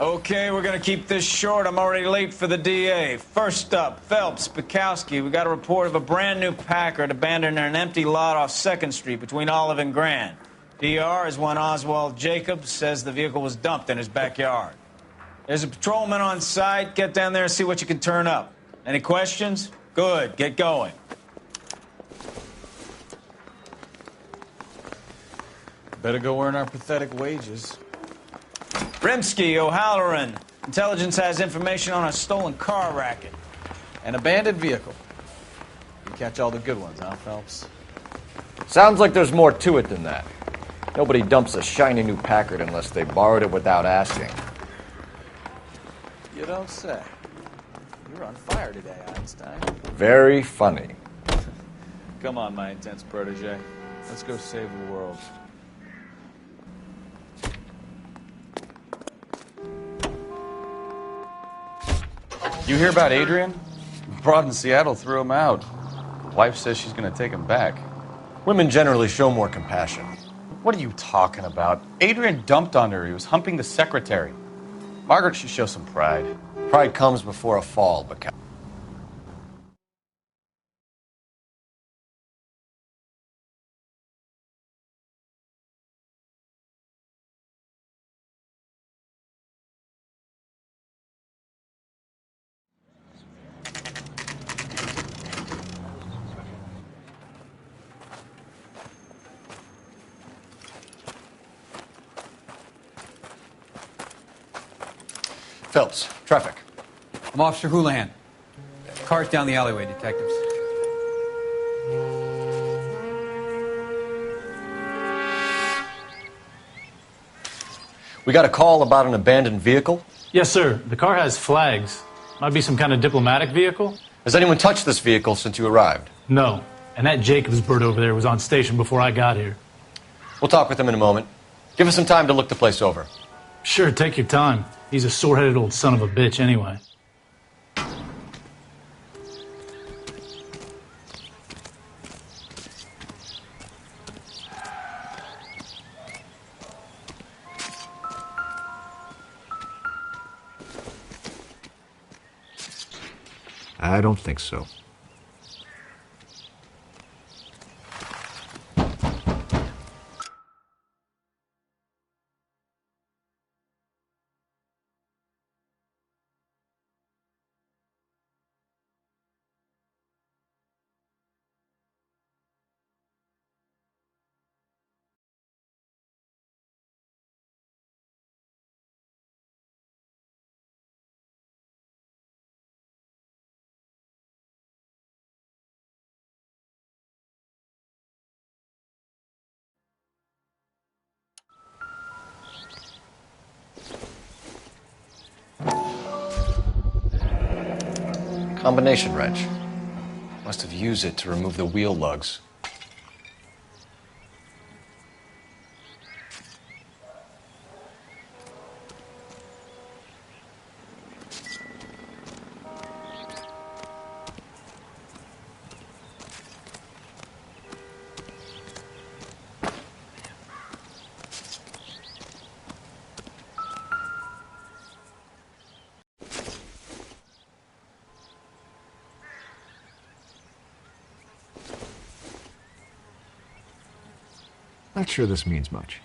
Okay, we're gonna keep this short. I'm already late for the DA. First up, Phelps, Bukowski. We got a report of a brand new Packard abandoned in an empty lot off 2nd Street between Olive and Grand. DR is one Oswald Jacobs, says the vehicle was dumped in his backyard. There's a patrolman on site. Get down there and see what you can turn up. Any questions? Good, get going. Better go earn our pathetic wages. Rimsky, O'Halloran. Intelligence has information on a stolen car racket. An abandoned vehicle. You catch all the good ones, huh, Phelps? Sounds like there's more to it than that. Nobody dumps a shiny new Packard unless they borrowed it without asking. You don't say. You're on fire today, Einstein. Very funny. Come on, my intense protege. Let's go save the world. You hear about Adrian? Broad in Seattle threw him out. Wife says she's going to take him back. Women generally show more compassion. What are you talking about? Adrian dumped on her. He was humping the secretary. Margaret should show some pride. Pride comes before a fall, but... Phelps, traffic. I'm Officer Houlihan. Car's down the alleyway, detectives. We got a call about an abandoned vehicle. Yes, sir. The car has flags. Might be some kind of diplomatic vehicle. Has anyone touched this vehicle since you arrived? No. And that Jacobs bird over there was on station before I got here. We'll talk with him in a moment. Give us some time to look the place over. Sure, take your time. He's a sore-headed old son of a bitch anyway. I don't think so. Combination wrench. Must have used it to remove the wheel lugs. Not sure this means much.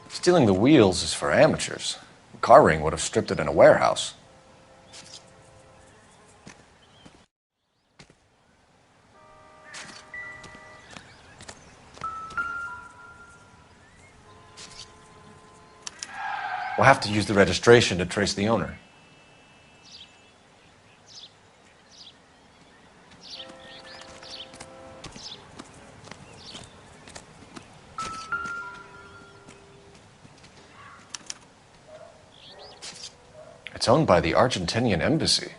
Stealing the wheels is for amateurs. The car ring would have stripped it in a warehouse. We'll have to use the registration to trace the owner. It's owned by the Argentinian embassy.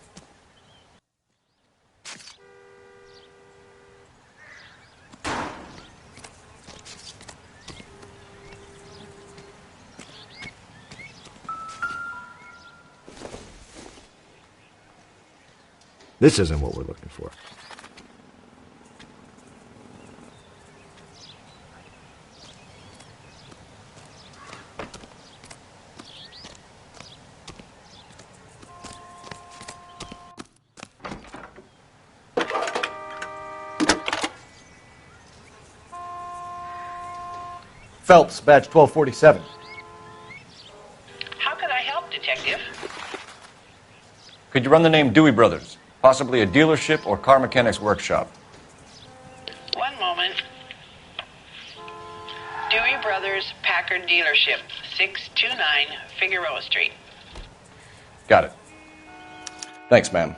This isn't what we're looking for. Phelps, badge 1247. How can I help, Detective? Could you run the name Dewey Brothers? Possibly a dealership or car mechanic's workshop. One moment. Dewey Brothers Packard Dealership, 629 Figueroa Street. Got it. Thanks, ma'am.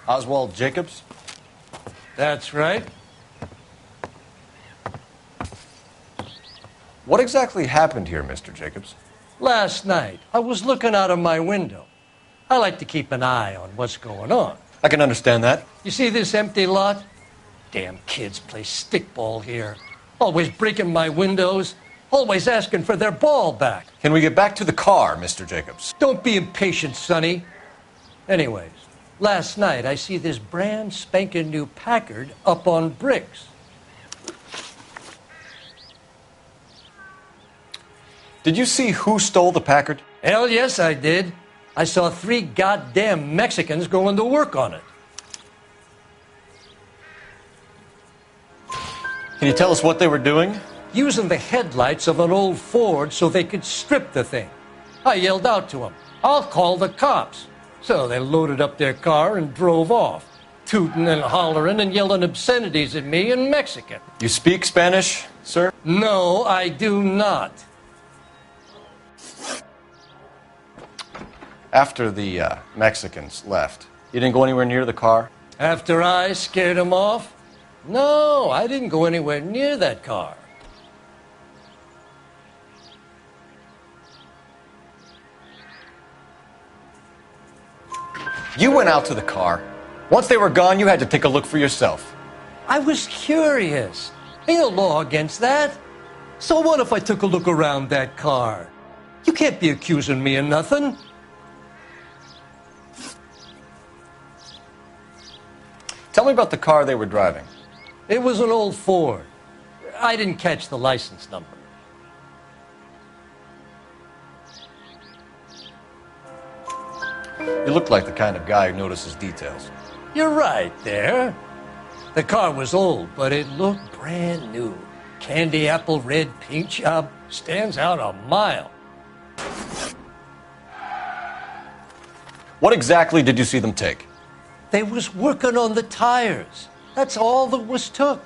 Oswald Jacobs? That's right. What exactly happened here, Mr. Jacobs? Last night, I was looking out of my window. I like to keep an eye on what's going on. I can understand that. You see this empty lot? Damn kids play stickball here. Always breaking my windows. Always asking for their ball back. Can we get back to the car, Mr. Jacobs? Don't be impatient, Sonny. Anyways, last night I see this brand spanking new Packard up on bricks. Did you see who stole the Packard? Hell yes, I did. I saw 3 goddamn Mexicans going to work on it. Can you tell us what they were doing? Using the headlights of an old Ford so they could strip the thing. I yelled out to them, "I'll call the cops." So they loaded up their car and drove off, tooting and hollering and yelling obscenities at me in Mexican. You speak Spanish, sir? No, I do not. After the Mexicans left, you didn't go anywhere near the car? After I scared them off? No, I didn't go anywhere near that car. You went out to the car. Once they were gone, you had to take a look for yourself. I was curious. Ain't no law against that. So what if I took a look around that car? You can't be accusing me of nothing. Tell me about the car they were driving. It was an old Ford. I didn't catch the license number. You looked like the kind of guy who notices details. You're right there. The car was old, but it looked brand new. Candy apple red paint job stands out a mile. What exactly did you see them take? They was working on the tires. That's all that was took.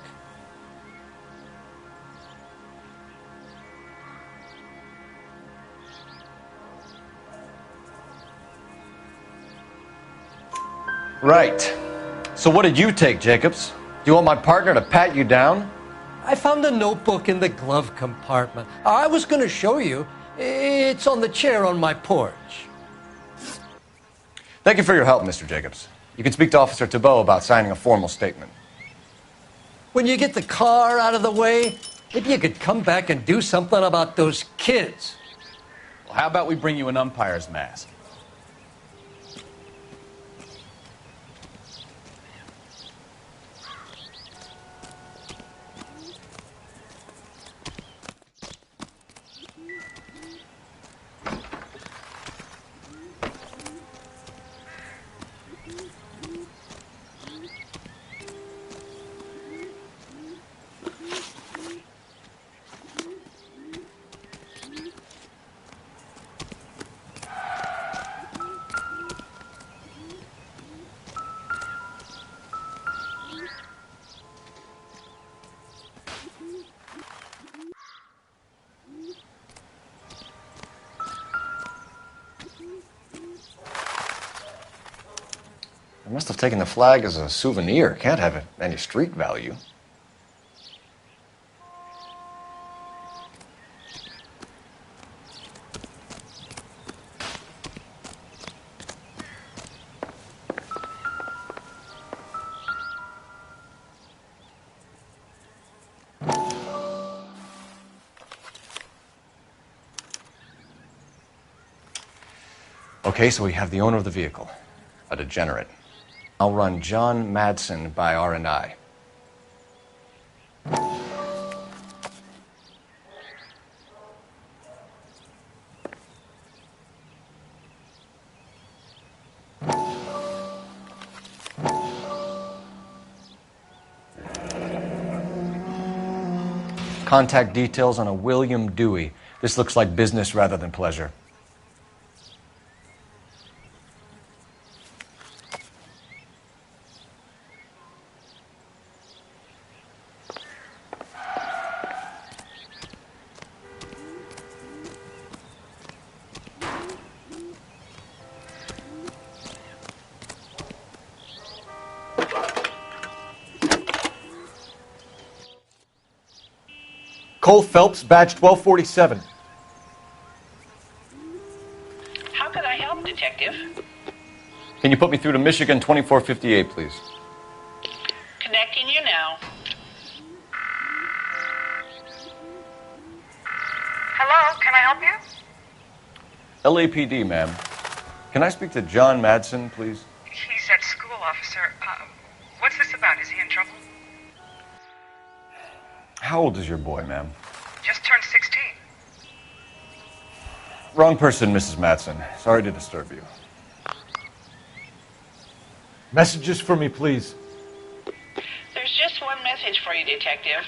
Right. So what did you take, Jacobs? Do you want my partner to pat you down? I found a notebook in the glove compartment. I was going to show you. It's on the chair on my porch. Thank you for your help, Mr. Jacobs. You can speak to Officer Thibault about signing a formal statement. When you get the car out of the way, maybe you could come back and do something about those kids. Well, how about we bring you an umpire's mask? I must have taken the flag as a souvenir. Can't have any street value. Okay, so we have the owner of the vehicle, a degenerate. I'll run John Madsen by R&I. Contact details on a William Dewey. This looks like business rather than pleasure. Cole Phelps, badge 1247. How can I help, Detective? Can you put me through to Michigan 2458, please? Connecting you now. Hello, can I help you? LAPD, ma'am. Can I speak to John Madsen, please? He's at school, officer. What's this about? Is he in trouble? How old is your boy, ma'am? Just turned 16. Wrong person, Mrs. Madsen. Sorry to disturb you. Messages for me, please. There's just one message for you, Detective.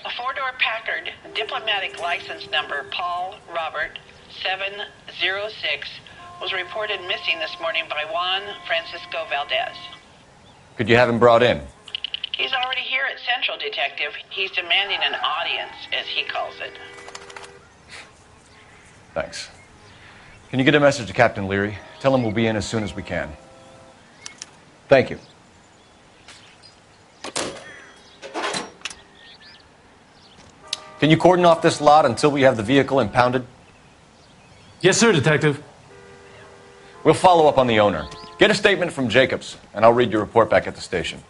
A four-door Packard, diplomatic license number Paul Robert 706, was reported missing this morning by Juan Francisco Valdez. Could you have him brought in? He's already here at Central, Detective. He's demanding an audience, as he calls it. Thanks. Can you get a message to Captain Leary? Tell him we'll be in as soon as we can. Thank you. Can you cordon off this lot until we have the vehicle impounded? Yes, sir, Detective. We'll follow up on the owner. Get a statement from Jacobs, and I'll read your report back at the station.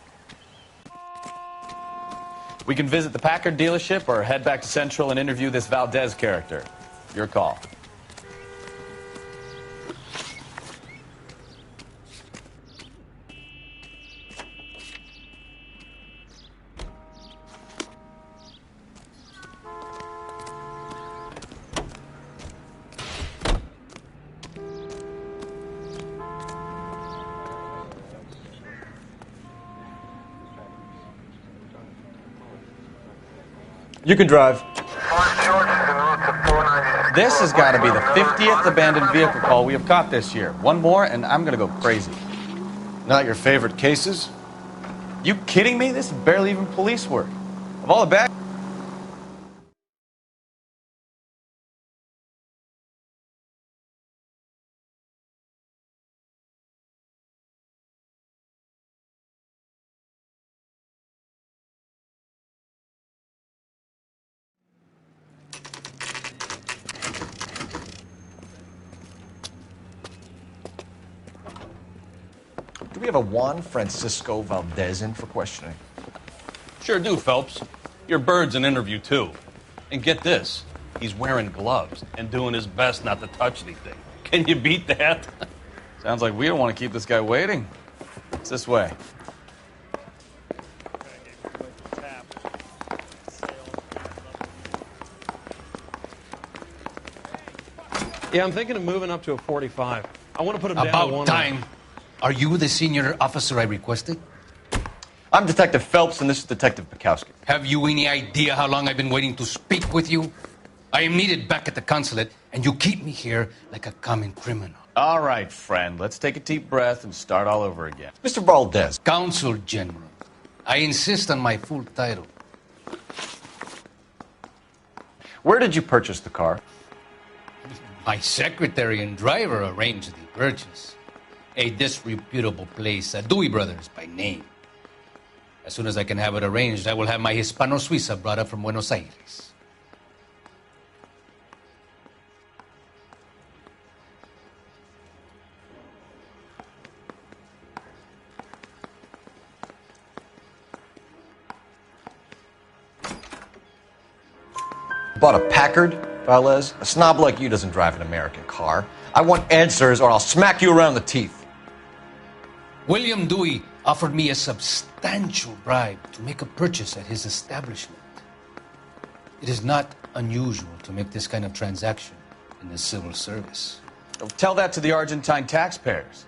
We can visit the Packard dealership or head back to Central and interview this Valdez character. Your call. You can drive. This has got to be the 50th abandoned vehicle call we have caught this year. One more, and I'm going to go crazy. Not your favorite cases? You kidding me? This is barely even police work. Of all the bad... Do we have a Juan Francisco Valdez in for questioning? Sure do, Phelps. Your bird's an interview, too. And get this, he's wearing gloves and doing his best not to touch anything. Can you beat that? Sounds like we don't want to keep this guy waiting. It's this way. Yeah, I'm thinking of moving up to a 45. I want to put him down to About one. time. Are you the senior officer I requested? I'm Detective Phelps, and this is Detective Bukowski. Have you any idea how long I've been waiting to speak with you? I am needed back at the consulate, and you keep me here like a common criminal. All right, friend. Let's take a deep breath and start all over again. Mr. Valdez. Consul General. I insist on my full title. Where did you purchase the car? My secretary and driver arranged the purchase. A disreputable place, Dewey Brothers by name. As soon as I can have it arranged, I will have my Hispano Suiza brought up from Buenos Aires. Bought a Packard Valdez, a snob like you doesn't drive an American car. I want answers or I'll smack you around the teeth. William Dewey offered me a substantial bribe to make a purchase at his establishment. It is not unusual to make this kind of transaction in the civil service. Tell that to the Argentine taxpayers.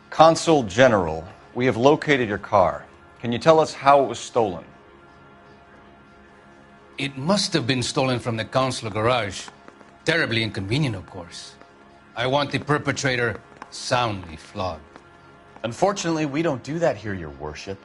Consul General, we have located your car. Can you tell us how it was stolen? It must have been stolen from the consular garage. Terribly inconvenient, of course. I want the perpetrator soundly flogged. Unfortunately, we don't do that here, Your Worship.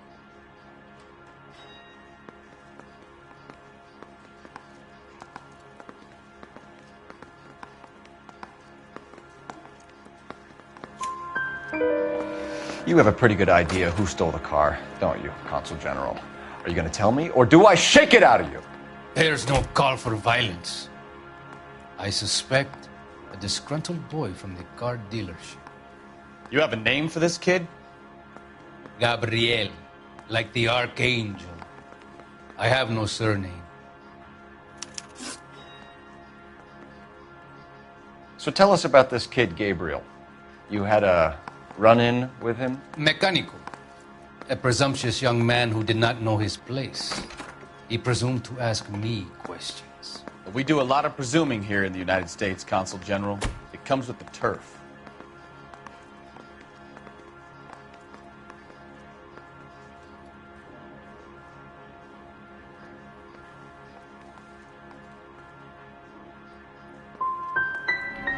You have a pretty good idea who stole the car, don't you, Consul General? Are you going to tell me, or do I shake it out of you? There's no call for violence. I suspect a disgruntled boy from the car dealership. You have a name for this kid? Gabriel, like the archangel. I have no surname. So tell us about this kid, Gabriel. You had a run-in with him? Mecánico. A presumptuous young man who did not know his place. He presumed to ask me questions. We do a lot of presuming here in the United States, Consul General. It comes with the turf.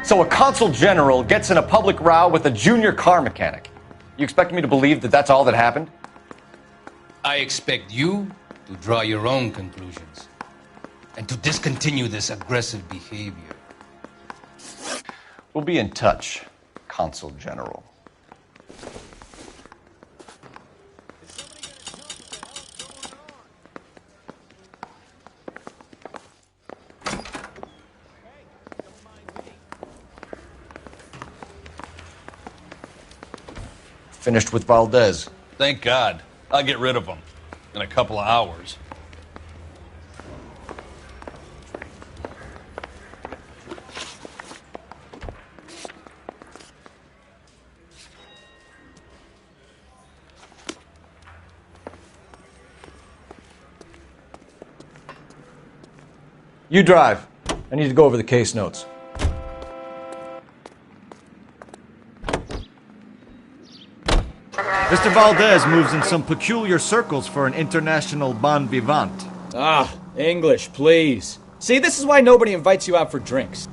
So a consul general gets in a public row with a junior car mechanic. You expect me to believe that that's all that happened? I expect you to draw your own conclusions and to discontinue this aggressive behavior. We'll be in touch, Consul General. Finished with Valdez. Thank God. I'll get rid of him in a couple of hours. You drive. I need to go over the case notes. Mr. Valdez moves in some peculiar circles for an international bon vivant. Ah, English, please. See, this is why nobody invites you out for drinks.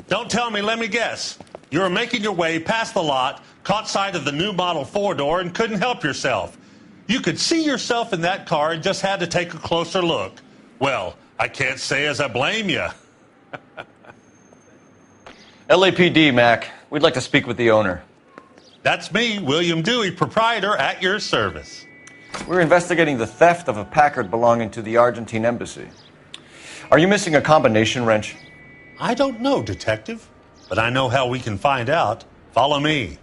Don't tell me, let me guess. You were making your way past the lot, caught sight of the new model four-door, and couldn't help yourself. You could see yourself in that car and just had to take a closer look. Well, I can't say as I blame you. LAPD, Mac. We'd like to speak with the owner. That's me, William Dewey, proprietor, at your service. We're investigating the theft of a Packard belonging to the Argentine embassy. Are you missing a combination wrench? I don't know, Detective, but I know how we can find out. Follow me.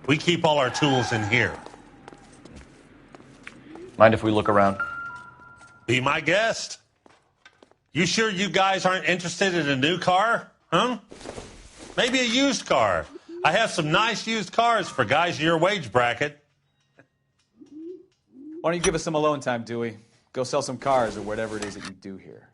We keep all our tools in here. Mind if we look around? Be my guest. You sure you guys aren't interested in a new car? Huh? Maybe a used car. I have some nice used cars for guys in your wage bracket. Why don't you give us some alone time, Dewey? Go sell some cars or whatever it is that you do here.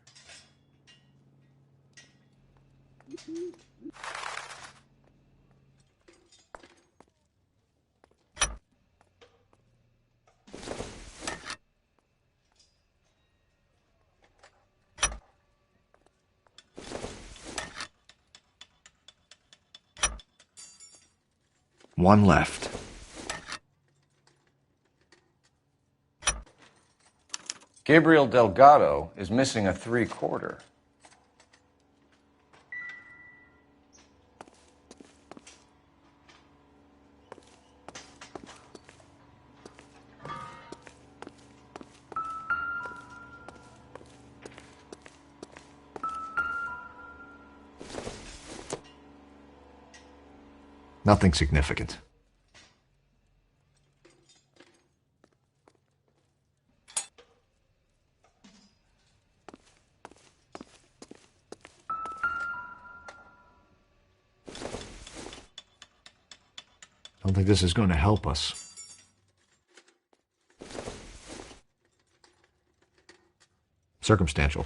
One left. Gabriel Delgado is missing a 3/4. Nothing significant. Don't think this is going to help us. Circumstantial.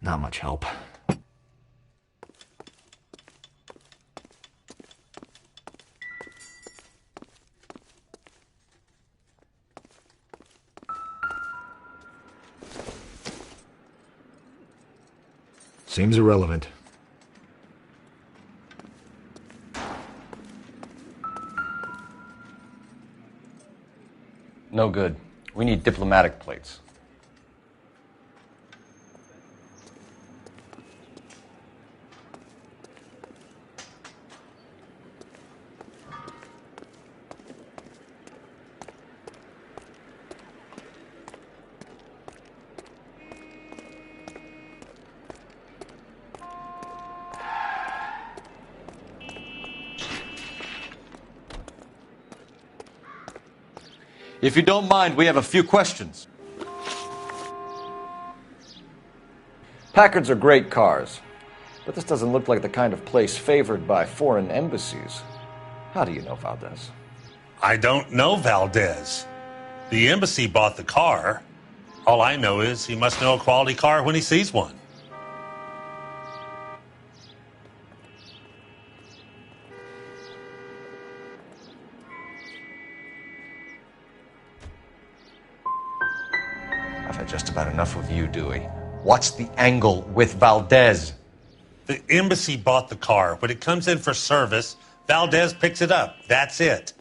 Not much help. Seems irrelevant. No good. We need diplomatic plates. If you don't mind, we have a few questions. Packards are great cars, but this doesn't look like the kind of place favored by foreign embassies. How do you know Valdez? I don't know Valdez. The embassy bought the car. All I know is he must know a quality car when he sees one. I've had just about enough of you, Dewey. What's the angle with Valdez? The embassy bought the car. When it comes in for service, Valdez picks it up. That's it.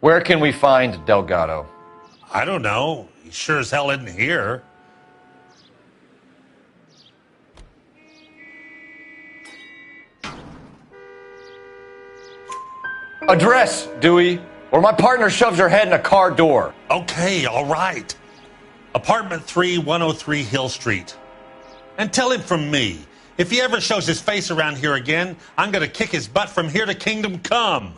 Where can we find Delgado? I don't know. He sure as hell isn't here. Address, Dewey, or my partner shoves her head in a car door. Okay, all right. Apartment 3, 103 Hill Street. And tell him from me, if he ever shows his face around here again, I'm going to kick his butt from here to Kingdom Come.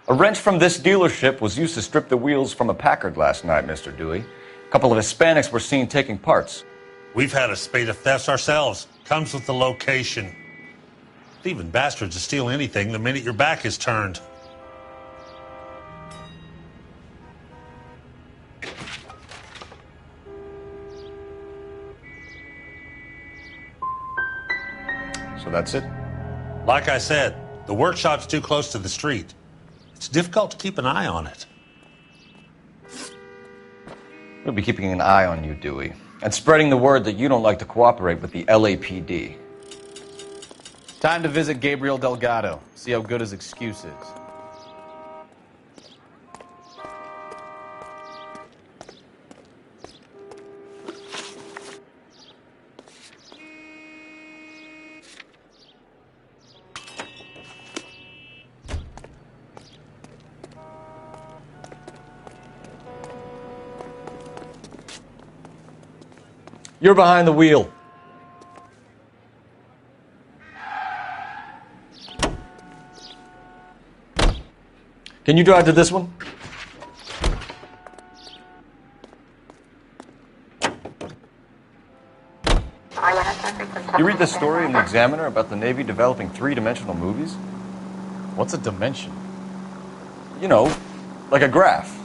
A wrench from this dealership was used to strip the wheels from a Packard last night, Mr. Dewey. A couple of Hispanics were seen taking parts. We've had a spate of thefts ourselves. Comes with the location. Thieving bastards to steal anything the minute your back is turned. So that's it? Like I said, the workshop's too close to the street. It's difficult to keep an eye on it. We'll be keeping an eye on you, Dewey, and spreading the word that you don't like to cooperate with the LAPD. Time to visit Gabriel Delgado, see how good his excuse is. You're behind the wheel. Can you drive to this one? You read this story in the Examiner about the Navy developing three-dimensional movies? What's a dimension? You know, like a graph.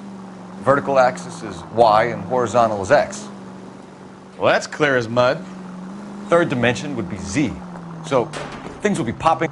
Vertical axis is Y and horizontal is X. Well, that's clear as mud. Third dimension would be Z. So things will be popping.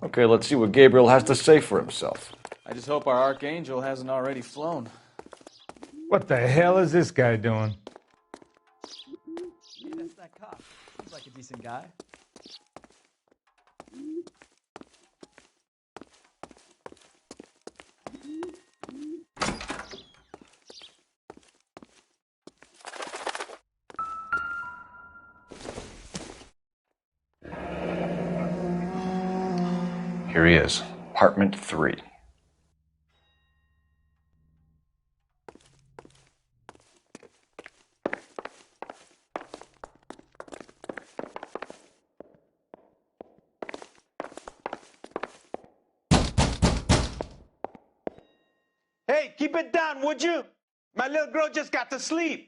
Okay, let's see what Gabriel has to say for himself. I just hope our archangel hasn't already flown. What the hell is this guy doing? Hey, that's that cop. Seems like a decent guy. Here he is, apartment 3. Hey, keep it down, would you? My little girl just got to sleep.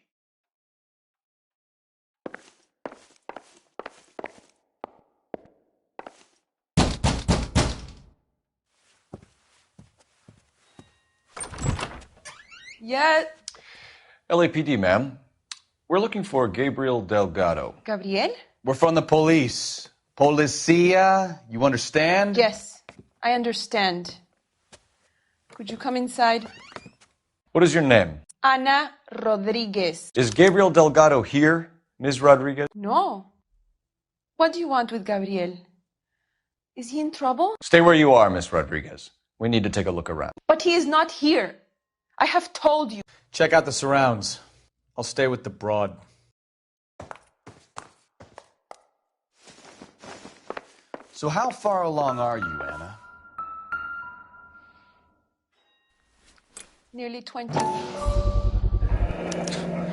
Yeah. LAPD, ma'am. We're looking for Gabriel Delgado. Gabriel? We're from the police. Policia, you understand? Yes, I understand. Could you come inside? What is your name? Ana Rodriguez. Is Gabriel Delgado here, Ms. Rodriguez? No. What do you want with Gabriel? Is he in trouble? Stay where you are, Miss Rodriguez. We need to take a look around. But he is not here. I have told you. Check out the surrounds. I'll stay with the broad. So how far along are you, Anna? Nearly 20.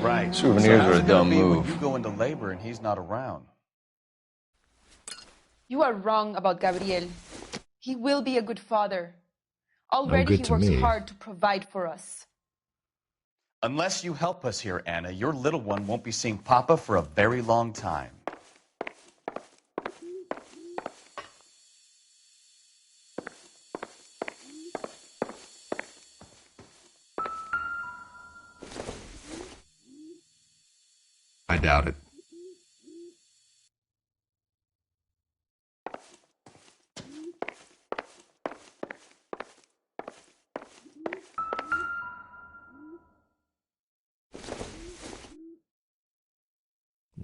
Right. Souvenirs are a dumb move. When you go into labor and he's not around. You are wrong about Gabriel. He will be a good father. Already he works hard to provide for us. Unless you help us here, Anna, your little one won't be seeing Papa for a very long time. I doubt it.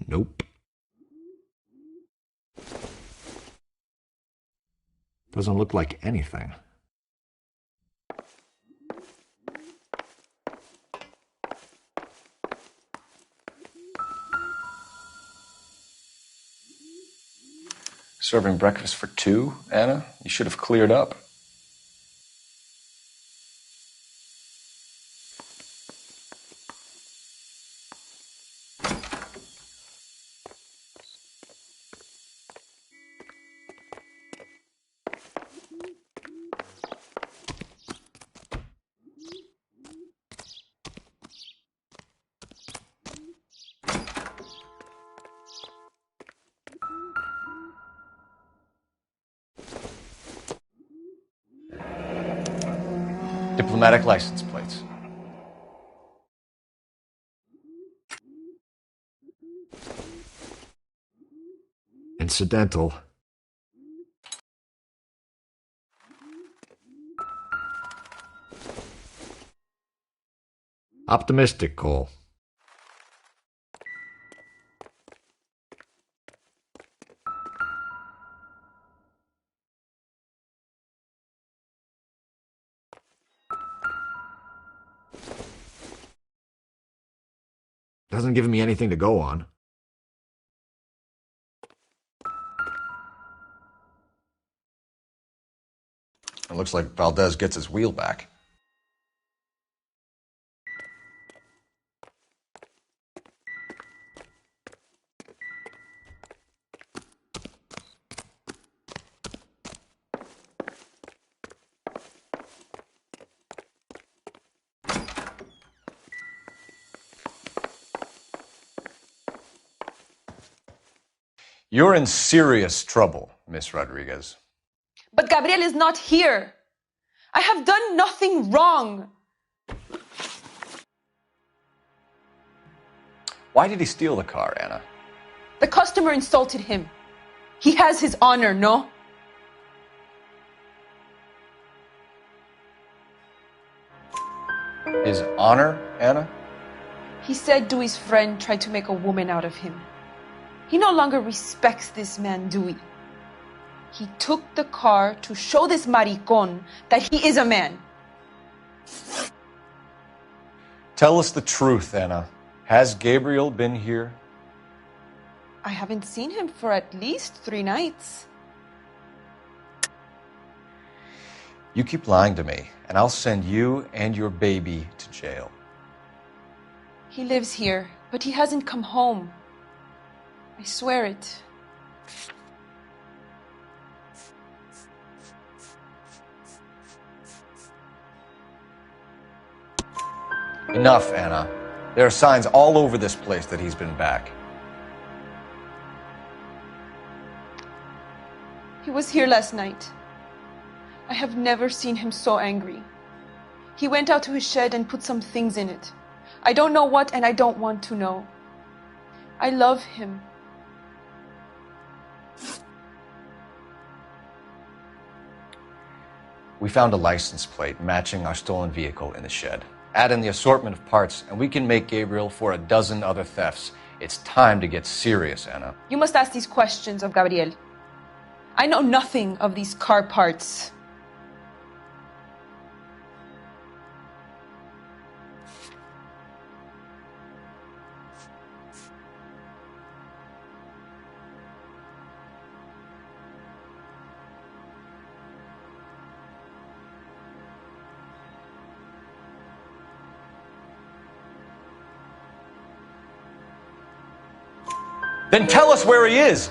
Nope. Doesn't look like anything. Serving breakfast for 2, Anna? You should have cleared up. Diplomatic license plates. Incidental. Optimistic, Cole. Doesn't give me anything to go on. It looks like Valdez gets his wheel back. You're in serious trouble, Miss Rodriguez. But Gabriel is not here. I have done nothing wrong. Why did he steal the car, Anna? The customer insulted him. He has his honor, no? His honor, Anna? He said Dewey's friend tried to make a woman out of him. He no longer respects this man, Dewey. He took the car to show this maricón that he is a man. Tell us the truth, Anna. Has Gabriel been here? I haven't seen him for at least 3 nights. You keep lying to me, and I'll send you and your baby to jail. He lives here, but he hasn't come home. I swear it. Enough, Anna. There are signs all over this place that he's been back. He was here last night. I have never seen him so angry. He went out to his shed and put some things in it. I don't know what, and I don't want to know. I love him. We found a license plate matching our stolen vehicle in the shed. Add in the assortment of parts, and we can make Gabriel for a dozen other thefts. It's time to get serious, Anna. You must ask these questions of Gabriel. I know nothing of these car parts. Then tell us where he is.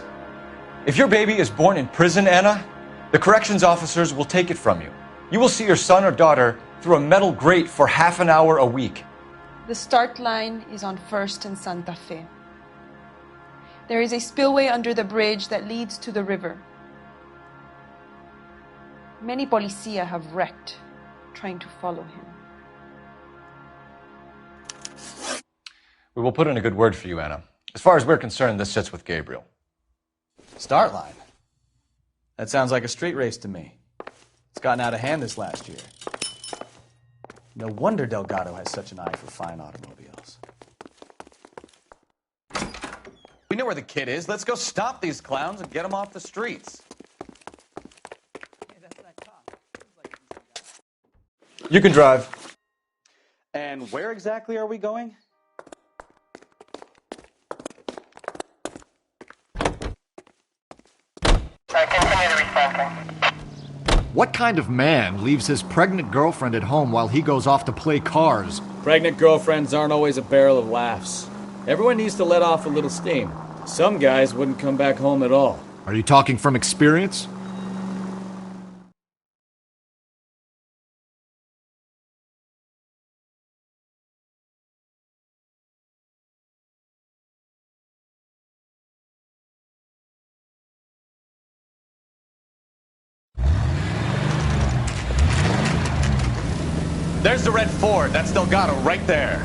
If your baby is born in prison, Anna, the corrections officers will take it from you. You will see your son or daughter through a metal grate for half an hour a week. The start line is on 1st and Santa Fe. There is a spillway under the bridge that leads to the river. Many policia have wrecked trying to follow him. We will put in a good word for you, Anna. As far as we're concerned, this sits with Gabriel. Start line? That sounds like a street race to me. It's gotten out of hand this last year. No wonder Delgado has such an eye for fine automobiles. We know where the kid is. Let's go stop these clowns and get them off the streets. You can drive. And where exactly are we going? What kind of man leaves his pregnant girlfriend at home while he goes off to play cars? Pregnant girlfriends aren't always a barrel of laughs. Everyone needs to let off a little steam. Some guys wouldn't come back home at all. Are you talking from experience? There's the red Ford. That's Delgado right there.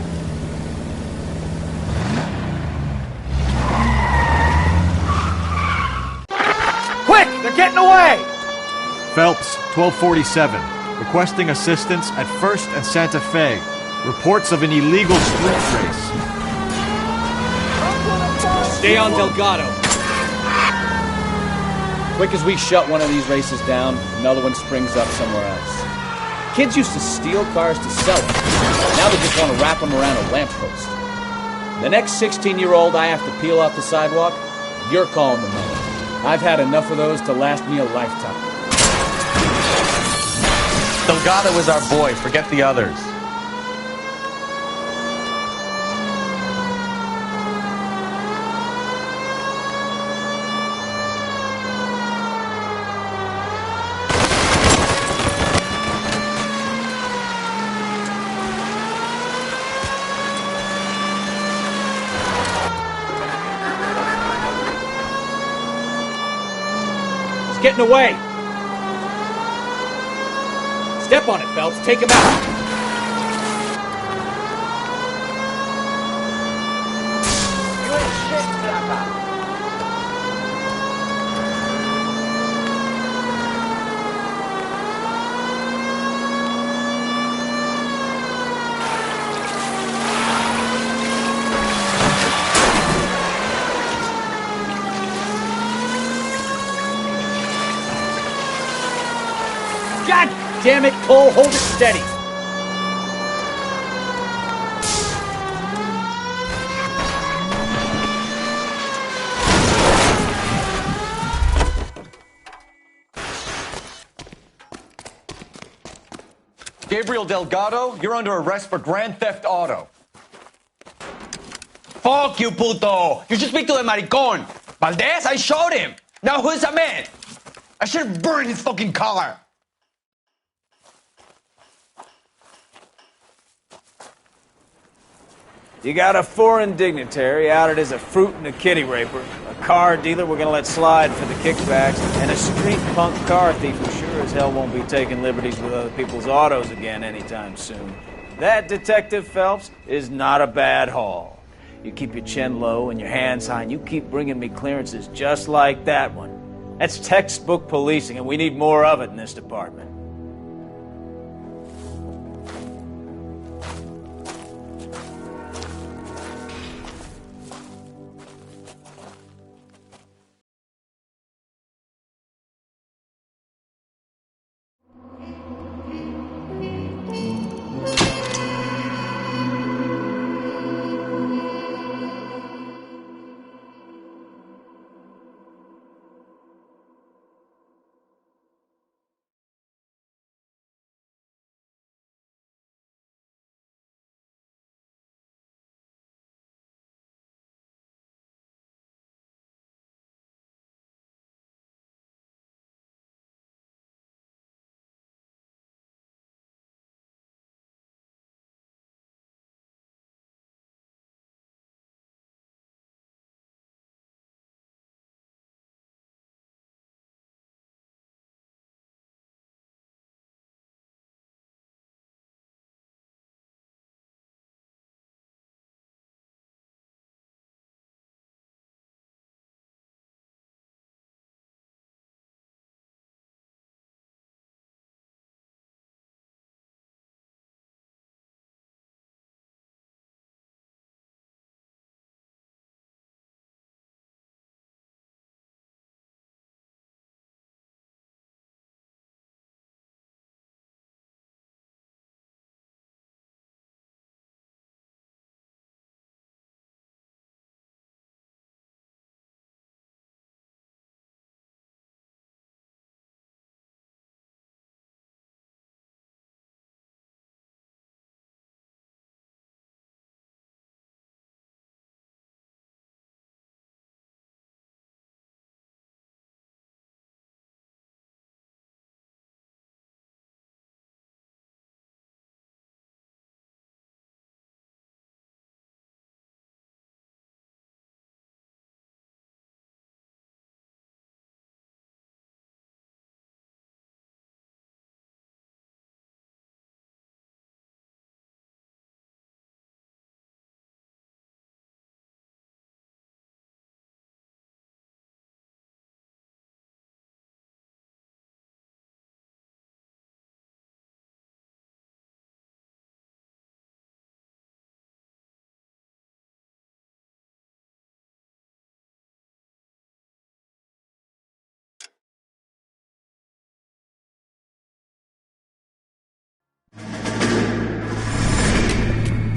Quick! They're getting away! Phelps, 1247. Requesting assistance at 1st and Santa Fe. Reports of an illegal street race. Stay on Delgado. Quick as we shut one of these races down, another one springs up somewhere else. Kids used to steal cars to sell them. Now they just want to wrap them around a lamppost. The next 16-year-old I have to peel off the sidewalk, you're calling the mother. I've had enough of those to last me a lifetime. Delgado is our boy. Forget the others. Getting away. Step on it, Phelps. Take him out. You ain't shit, Flaca. God damn it, Cole. Hold it steady. Gabriel Delgado, you're under arrest for grand theft auto. Fuck you, puto. You should speak to the maricón. Valdez, I showed him. Now who's the man? I should have burned his fucking car. You got a foreign dignitary outed as a fruit and a kitty raper, a car dealer we're gonna let slide for the kickbacks, and a street punk car thief who sure as hell won't be taking liberties with other people's autos again anytime soon. That, Detective Phelps, is not a bad haul. You keep your chin low and your hands high, and you keep bringing me clearances just like that one. That's textbook policing, and we need more of it in this department.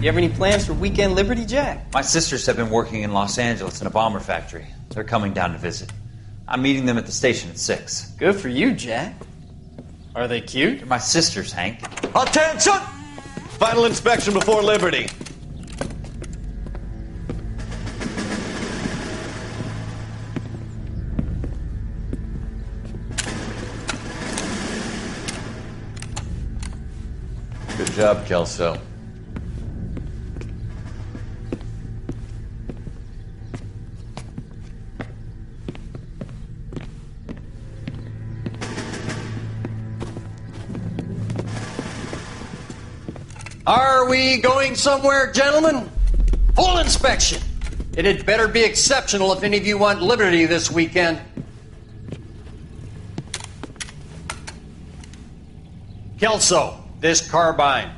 You have any plans for weekend Liberty, Jack? My sisters have been working in Los Angeles in a bomber factory. They're coming down to visit. I'm meeting them at the station at 6. Good for you, Jack. Are they cute? They're my sisters, Hank. Attention! Final inspection before Liberty. Good job, Kelso. Are we going somewhere, gentlemen? Full inspection. It had better be exceptional if any of you want liberty this weekend. Kelso, this carbine.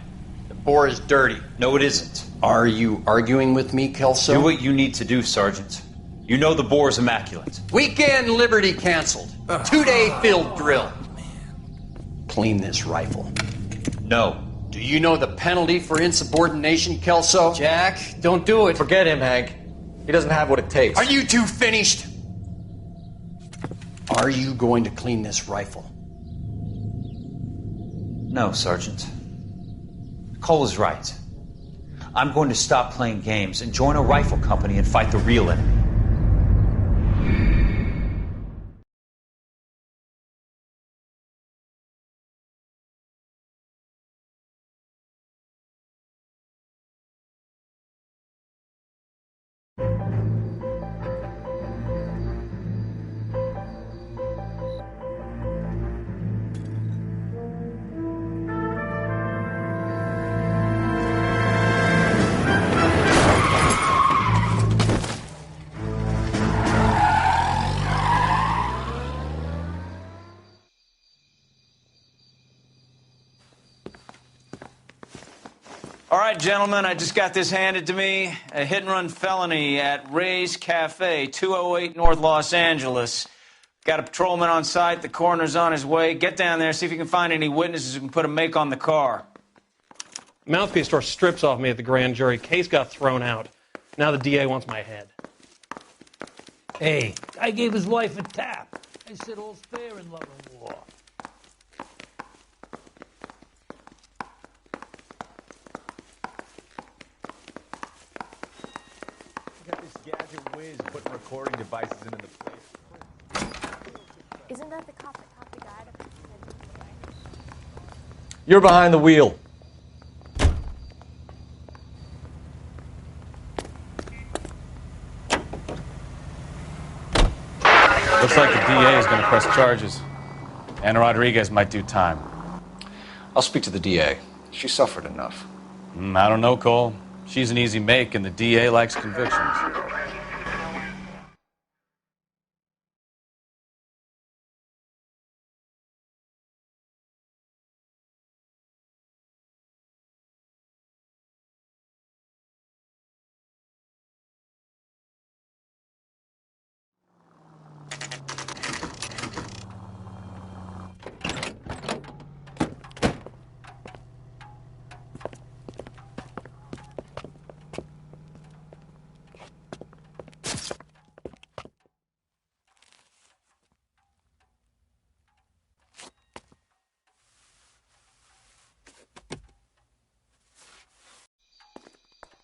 The bore is dirty. No, it isn't. Are you arguing with me, Kelso? Do what you need to do, Sergeant. You know the bore is immaculate. Weekend liberty canceled. 2-day field drill. Clean this rifle. No. Do you know the penalty for insubordination, Kelso? Jack, don't do it. Forget him, Hank. He doesn't have what it takes. Are you two finished? Are you going to clean this rifle? No, Sergeant. Cole is right. I'm going to stop playing games and join a rifle company and fight the real enemy. All right, gentlemen, I just got this handed to me. A hit-and-run felony at Ray's Cafe, 208 North Los Angeles. Got a patrolman on site. The coroner's on his way. Get down there, see if you can find any witnesses who can put a make on the car. Mouthpiece tore strips off me at the grand jury. Case got thrown out. Now the DA wants my head. Hey, I gave his wife a tap. I said all's fair in love and war. Gadget whiz putting recording devices into the place. Isn't that the cop that caught the guy that You're behind the wheel. Looks like the DA is going to press charges. Anna Rodriguez might do time. I'll speak to the DA. She suffered enough. I don't know, Cole. She's an easy make, and the DA likes convictions.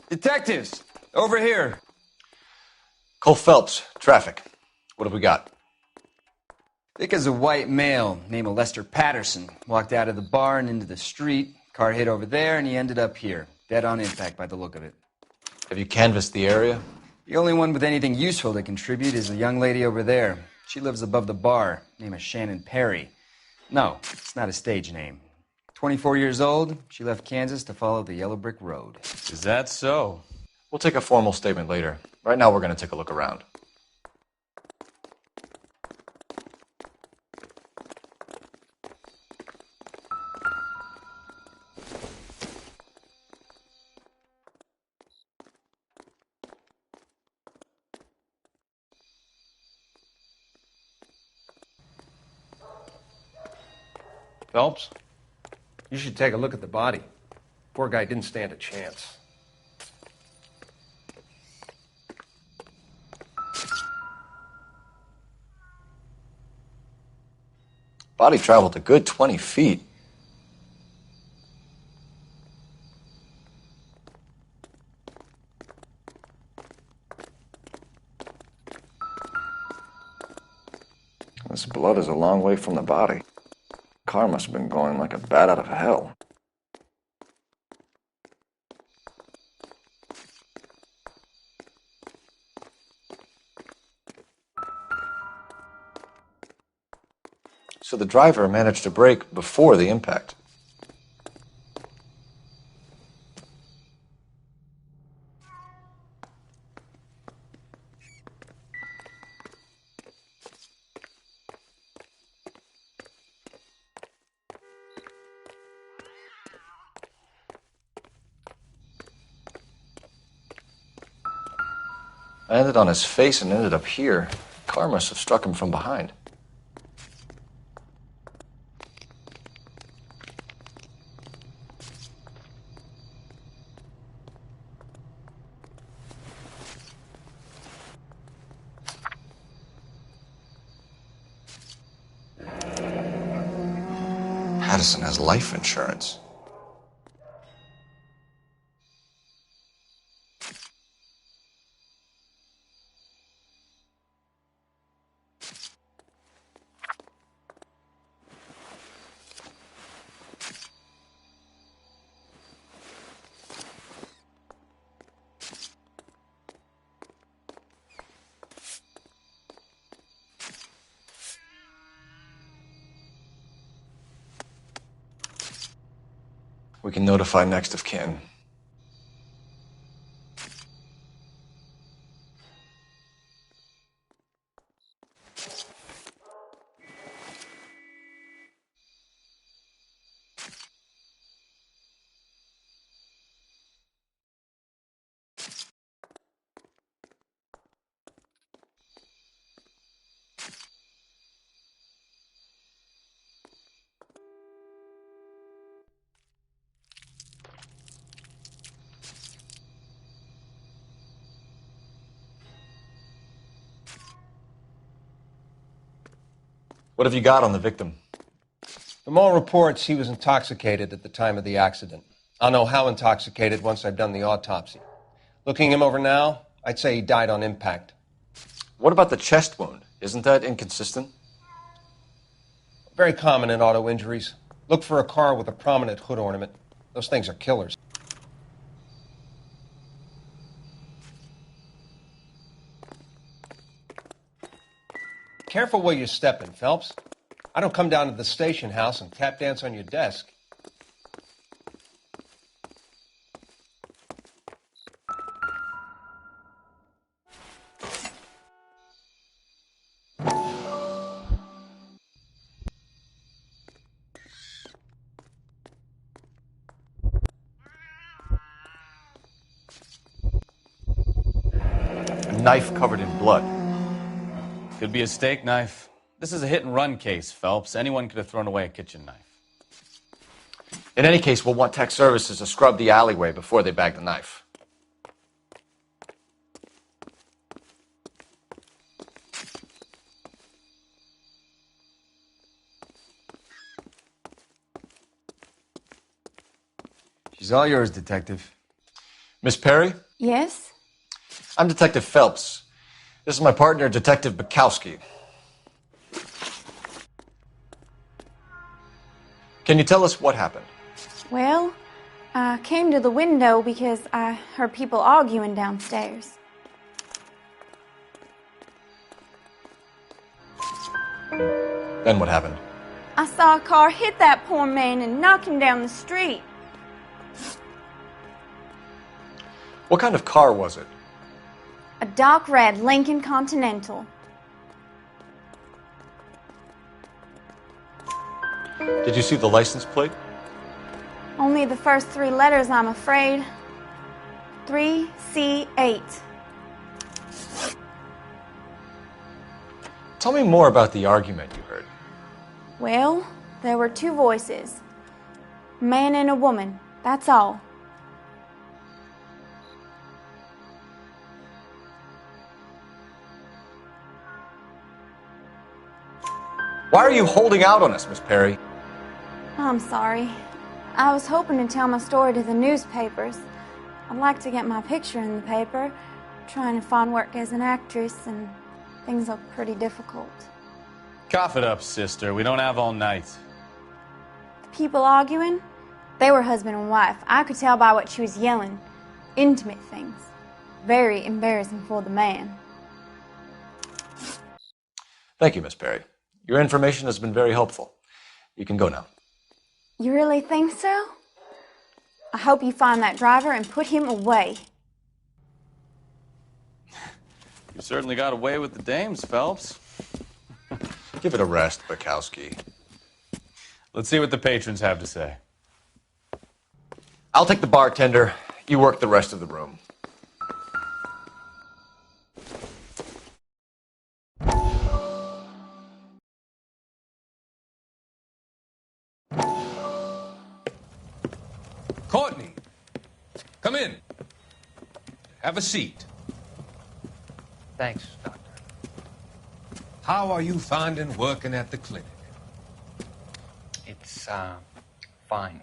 Detectives, over here. Cole Phelps, traffic. What have we got? Thick as a white male named Lester Patterson walked out of the bar and into the street. Car hit over there, and he ended up here. Dead on impact by the look of it. Have you canvassed the area? The only one with anything useful to contribute is a young lady over there. She lives above the bar. Name is Shannon Perry. No, it's not a stage name. 24 years old, she left Kansas to follow the yellow brick road. Is that so? We'll take a formal statement later. Right now, we're going to take a look around. Phelps? You should take a look at the body. Poor guy didn't stand a chance. Body traveled a good 20 feet. This blood is a long way from the body. Car must have been going like a bat out of hell. So the driver managed to brake before the impact. I landed on his face and ended up here. Car must have struck him from behind. Pattison has life insurance. We can notify next of kin. What have you got on the victim? From all reports, he was intoxicated at the time of the accident. I'll know how intoxicated once I've done the autopsy. Looking him over now, I'd say he died on impact. What about the chest wound? Isn't that inconsistent? Very common in auto injuries. Look for a car with a prominent hood ornament. Those things are killers. Careful where you're stepping, Phelps. I don't come down to the station house and tap dance on your desk. A knife covered in blood. Could be a steak knife. This is a hit-and-run case, Phelps. Anyone could have thrown away a kitchen knife. In any case, we'll want tech services to scrub the alleyway before they bag the knife. She's all yours, Detective. Miss Perry? Yes? I'm Detective Phelps. This is my partner, Detective Bukowski. Can you tell us what happened? Well, I came to the window because I heard people arguing downstairs. Then what happened? I saw a car hit that poor man and knock him down the street. What kind of car was it? A dark red Lincoln Continental. Did you see the license plate? Only the first three letters, I'm afraid. 3C8. Tell me more about the argument you heard. Well, there were two voices. A man and a woman, that's all. Why are you holding out on us, Miss Perry? I'm sorry. I was hoping to tell my story to the newspapers. I'd like to get my picture in the paper. Trying to find work as an actress, and things look pretty difficult. Cough it up, sister. We don't have all night. The people arguing, they were husband and wife. I could tell by what she was yelling. Intimate things. Very embarrassing for the man. Thank you, Miss Perry. Your information has been very helpful. You can go now. You really think so? I hope you find that driver and put him away. You certainly got away with the dames, Phelps. Give it a rest, Bukowski. Let's see what the patrons have to say. I'll take the bartender. You work the rest of the room. Courtney, come in. Have a seat. Thanks, Doctor. How are you finding working at the clinic? It's, fine.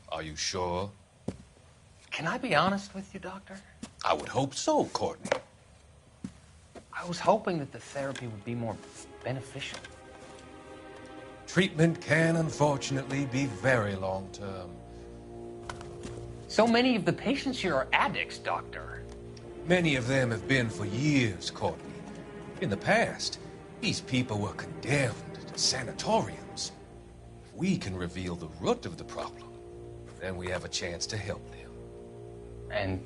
Are you sure? Can I be honest with you, Doctor? I would hope so, Courtney. I was hoping that the therapy would be more beneficial. Treatment can, unfortunately, be very long-term. So many of the patients here are addicts, Doctor. Many of them have been for years, Courtney. In the past, these people were condemned to sanatoriums. If we can reveal the root of the problem, then we have a chance to help them. And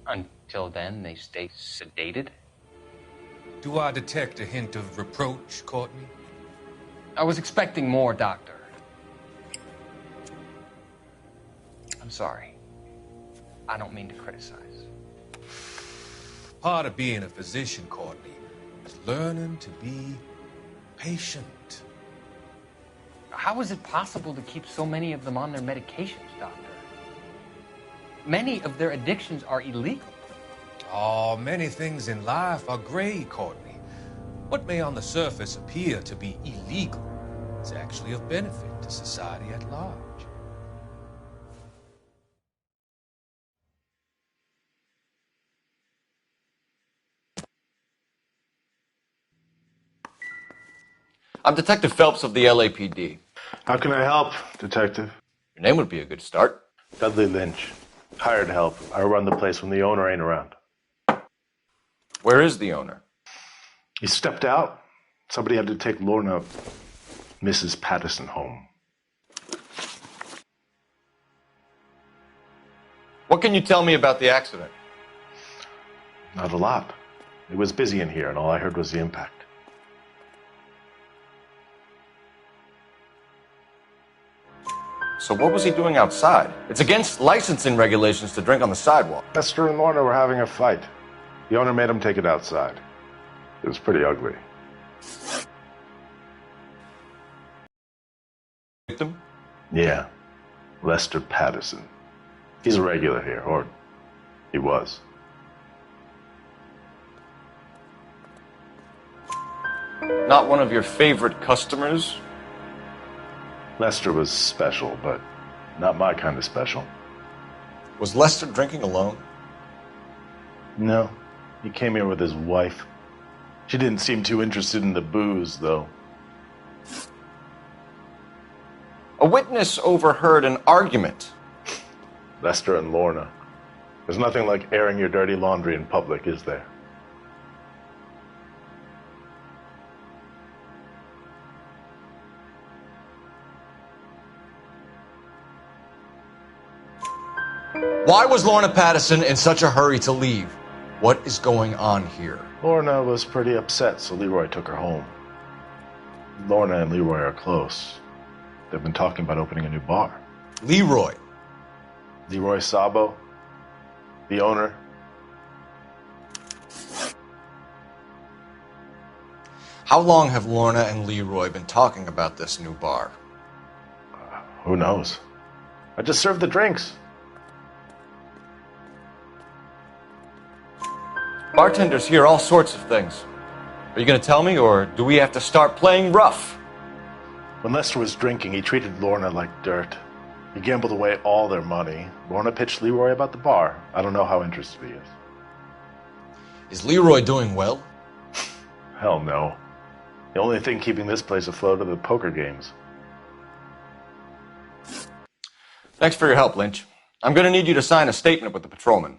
until then, they stay sedated? Do I detect a hint of reproach, Courtney? I was expecting more, Doctor. I'm sorry. I don't mean to criticize. Part of being a physician, Courtney, is learning to be patient. How is it possible to keep so many of them on their medications, Doctor? Many of their addictions are illegal. Oh, many things in life are gray, Courtney. What may on the surface appear to be illegal is actually of benefit to society at large. I'm Detective Phelps of the LAPD. How can I help, Detective? Your name would be a good start. Dudley Lynch. Hired help. I run the place when the owner ain't around. Where is the owner? He stepped out. Somebody had to take Lorna, Mrs. Patterson, home. What can you tell me about the accident? Not a lot. It was busy in here, and all I heard was the impact. So what was he doing outside? It's against licensing regulations to drink on the sidewalk. Lester and Lorna were having a fight. The owner made him take it outside. It was pretty ugly. Victim? Yeah. Lester Patterson. He's a regular here, or he was. Not one of your favorite customers? Lester was special, but not my kind of special. Was Lester drinking alone? No. He came here with his wife. She didn't seem too interested in the booze, though. A witness overheard an argument. Lester and Lorna. There's nothing like airing your dirty laundry in public, is there? Why was Lorna Patterson in such a hurry to leave? What is going on here? Lorna was pretty upset, so Leroy took her home. Lorna and Leroy are close. They've been talking about opening a new bar. Leroy? Leroy Sabo, the owner. How long have Lorna and Leroy been talking about this new bar? Who knows? I just served the drinks. Bartenders hear all sorts of things. Are you going to tell me, or do we have to start playing rough? When Lester was drinking, he treated Lorna like dirt. He gambled away all their money. Lorna pitched Leroy about the bar. I don't know how interested he is. Is Leroy doing well? Hell no. The only thing keeping this place afloat are the poker games. Thanks for your help, Lynch. I'm going to need you to sign a statement with the patrolman.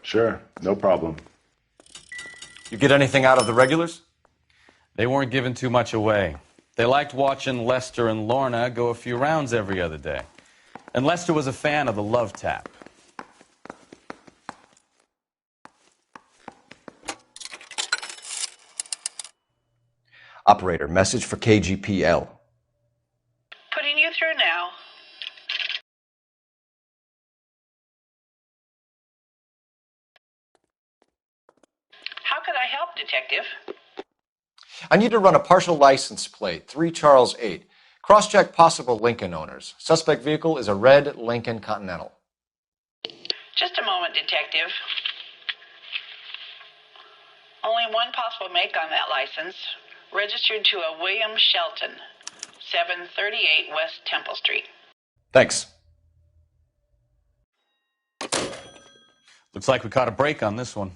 Sure, no problem. You get anything out of the regulars? They weren't giving too much away. They liked watching Lester and Lorna go a few rounds every other day. And Lester was a fan of the love tap. Operator, message for KGPL. Putting you through now. How could I help, Detective? I need to run a partial license plate, 3 Charles 8. Cross-check possible Lincoln owners. Suspect vehicle is a red Lincoln Continental. Just a moment, Detective. Only one possible make on that license. Registered to a William Shelton, 738 West Temple Street. Thanks. Looks like we caught a break on this one.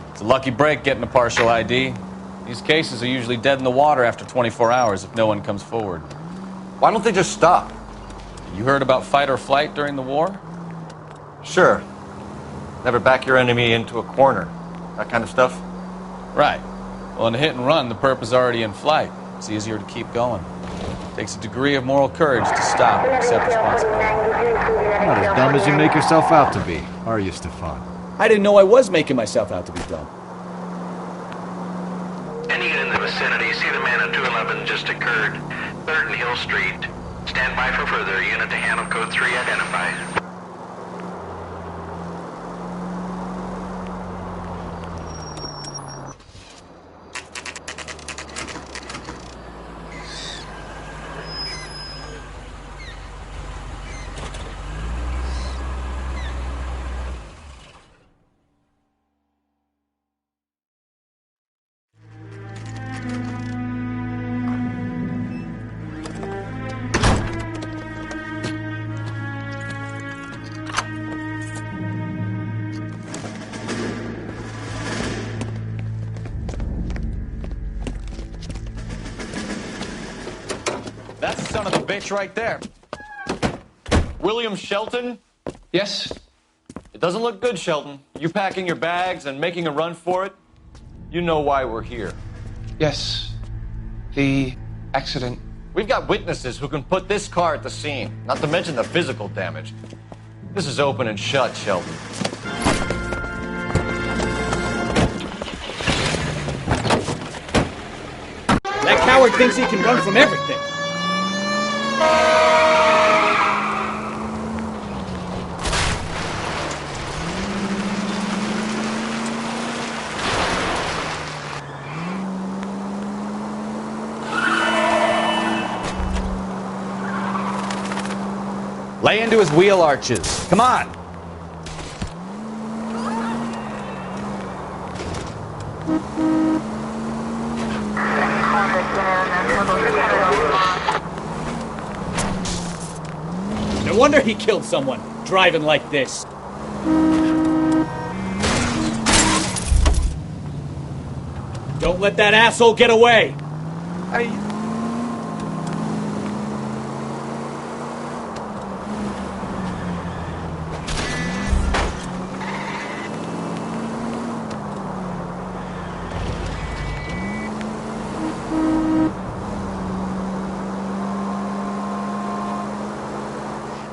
It's a lucky break getting a partial ID. These cases are usually dead in the water after 24 hours if no one comes forward. Why don't they just stop? You heard about fight or flight during the war? Sure. Never back your enemy into a corner. That kind of stuff? Right. Well, in a hit and run, the perp is already in flight. It's easier to keep going. Takes a degree of moral courage to stop and accept responsibility. Not as dumb as you make yourself out to be, are you, Stefan? I didn't know I was making myself out to be dumb. Any in the vicinity, see the man at 211 just occurred. 3rd and Hill Street. Stand by for further. Unit to handle code 3 identified. That's the son of a bitch right there. William Shelton? Yes? It doesn't look good, Shelton. You packing your bags and making a run for it? You know why we're here. Yes. The accident. We've got witnesses who can put this car at the scene, not to mention the physical damage. This is open and shut, Shelton. That coward thinks he can run from everything. Lay into his wheel arches. Come on. No wonder he killed someone, driving like this. Don't let that asshole get away.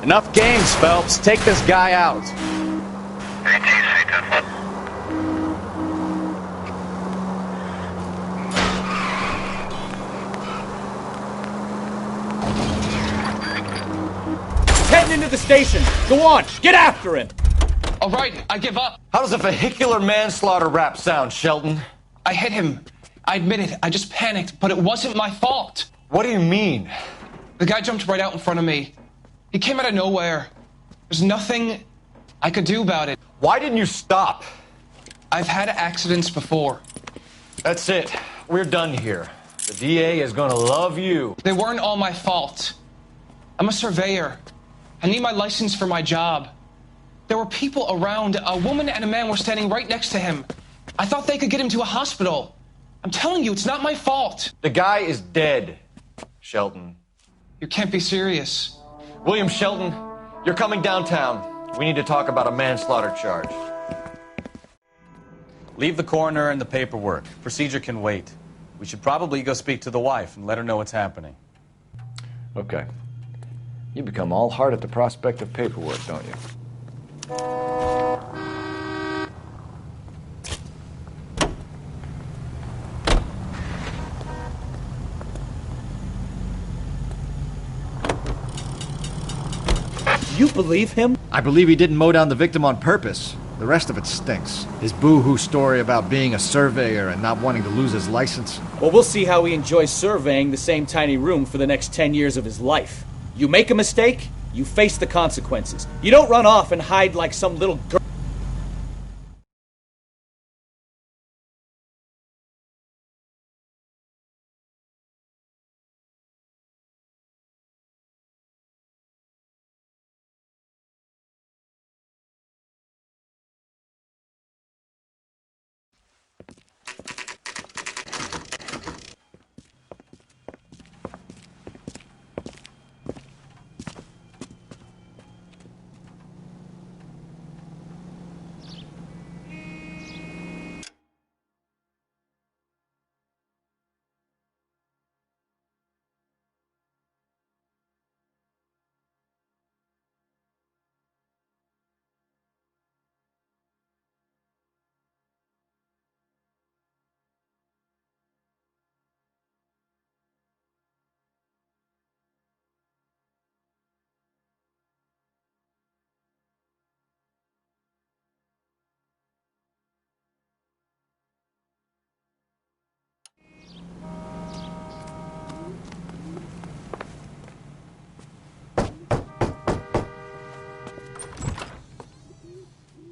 Enough games, Phelps. Take this guy out. Heading into the station. Go on, get after him. All right, I give up. How does a vehicular manslaughter rap sound, Shelton? I hit him. I admit it. I just panicked, but it wasn't my fault. What do you mean? The guy jumped right out in front of me. He came out of nowhere. There's nothing I could do about it. Why didn't you stop? I've had accidents before. That's it. We're done here. The DA is gonna love you. They weren't all my fault. I'm a surveyor. I need my license for my job. There were people around. A woman and a man were standing right next to him. I thought they could get him to a hospital. I'm telling you, it's not my fault. The guy is dead, Shelton. You can't be serious. William Shelton, you're coming downtown. We need to talk about a manslaughter charge. Leave the coroner and the paperwork. Procedure can wait. We should probably go speak to the wife and let her know what's happening. Okay. You become all heart at the prospect of paperwork, don't you? You believe him? I believe he didn't mow down the victim on purpose. The rest of it stinks. His boo-hoo story about being a surveyor and not wanting to lose his license. Well, we'll see how he enjoys surveying the same tiny room for the next 10 years of his life. You make a mistake, you face the consequences. You don't run off and hide like some little girl.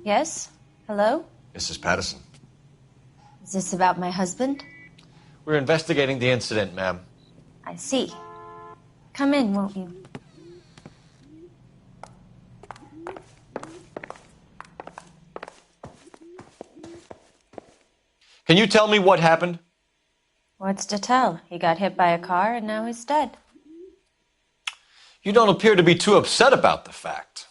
Yes? Hello? Mrs. Patterson. Is this about my husband? We're investigating the incident, ma'am. I see. Come in, won't you? Can you tell me what happened? What's to tell? He got hit by a car and now he's dead. You don't appear to be too upset about the fact.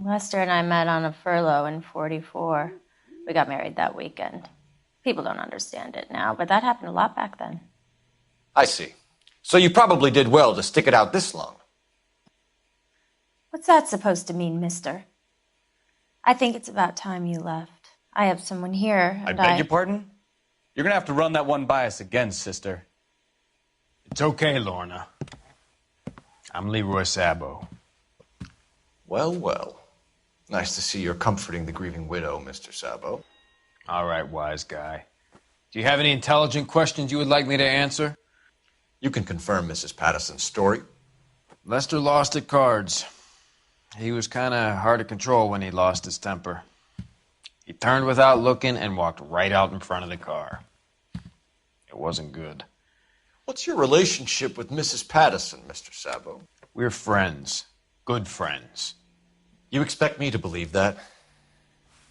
Lester and I met on a furlough in '44. We got married that weekend. People don't understand it now, but that happened a lot back then. I see. So you probably did well to stick it out this long. What's that supposed to mean, mister? I think it's about time you left. I have someone here, I and beg your pardon? You're gonna have to run that one by us again, sister. It's okay, Lorna. I'm Leroy Sabo. Well, well. Nice to see you're comforting the grieving widow, Mr. Sabo. All right, wise guy. Do you have any intelligent questions you would like me to answer? You can confirm Mrs. Patterson's story. Lester lost at cards. He was kind of hard to control when he lost his temper. He turned without looking and walked right out in front of the car. It wasn't good. What's your relationship with Mrs. Patterson, Mr. Sabo? We're friends. Good friends. You expect me to believe that?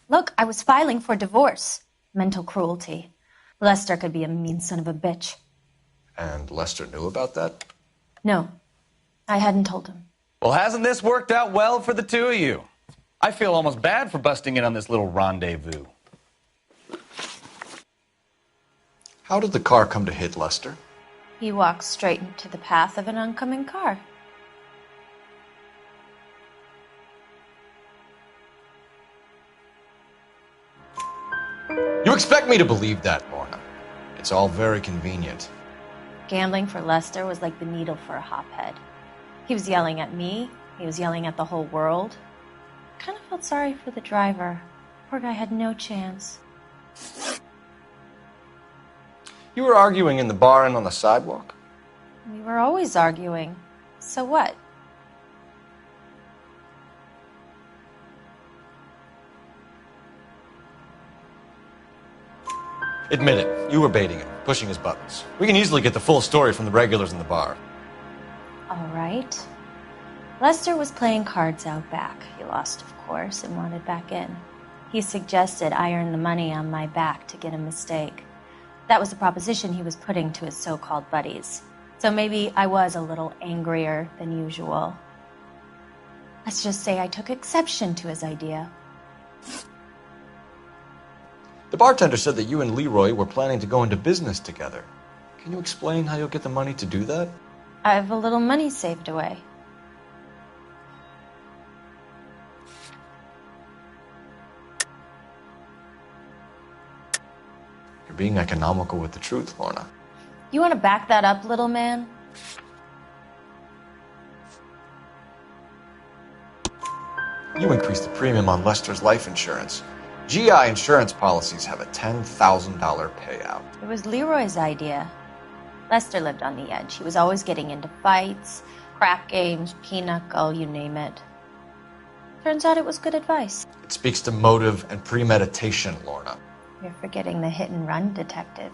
Look, I was filing for divorce. Mental cruelty. Lester could be a mean son of a bitch. And Lester knew about that? No, I hadn't told him. Well, hasn't this worked out well for the two of you? I feel almost bad for busting in on this little rendezvous. How did the car come to hit Lester? He walked straight into the path of an oncoming car. expect me to believe that, Lorna? It's all very convenient. Gambling for Lester was like the needle for a hophead. He was yelling at me. He was yelling at the whole world. I kind of felt sorry for the driver. Poor guy had no chance. You were arguing in the bar and on the sidewalk? We were always arguing. So what? Admit it, you were baiting him, pushing his buttons. We can easily get the full story from the regulars in the bar. All right. Lester was playing cards out back. He lost, of course, and wanted back in. He suggested I earn the money on my back to get a mistake. That was the proposition he was putting to his so-called buddies. So maybe I was a little angrier than usual. Let's just say I took exception to his idea. The bartender said that you and Leroy were planning to go into business together. Can you explain how you'll get the money to do that? I have a little money saved away. You're being economical with the truth, Lorna. You want to back that up, little man? You increased the premium on Lester's life insurance. GI insurance policies have a $10,000 payout. It was Leroy's idea. Lester lived on the edge. He was always getting into fights, crack games, pinochle, you name it. Turns out it was good advice. It speaks to motive and premeditation, Lorna. You're forgetting the hit-and-run detective.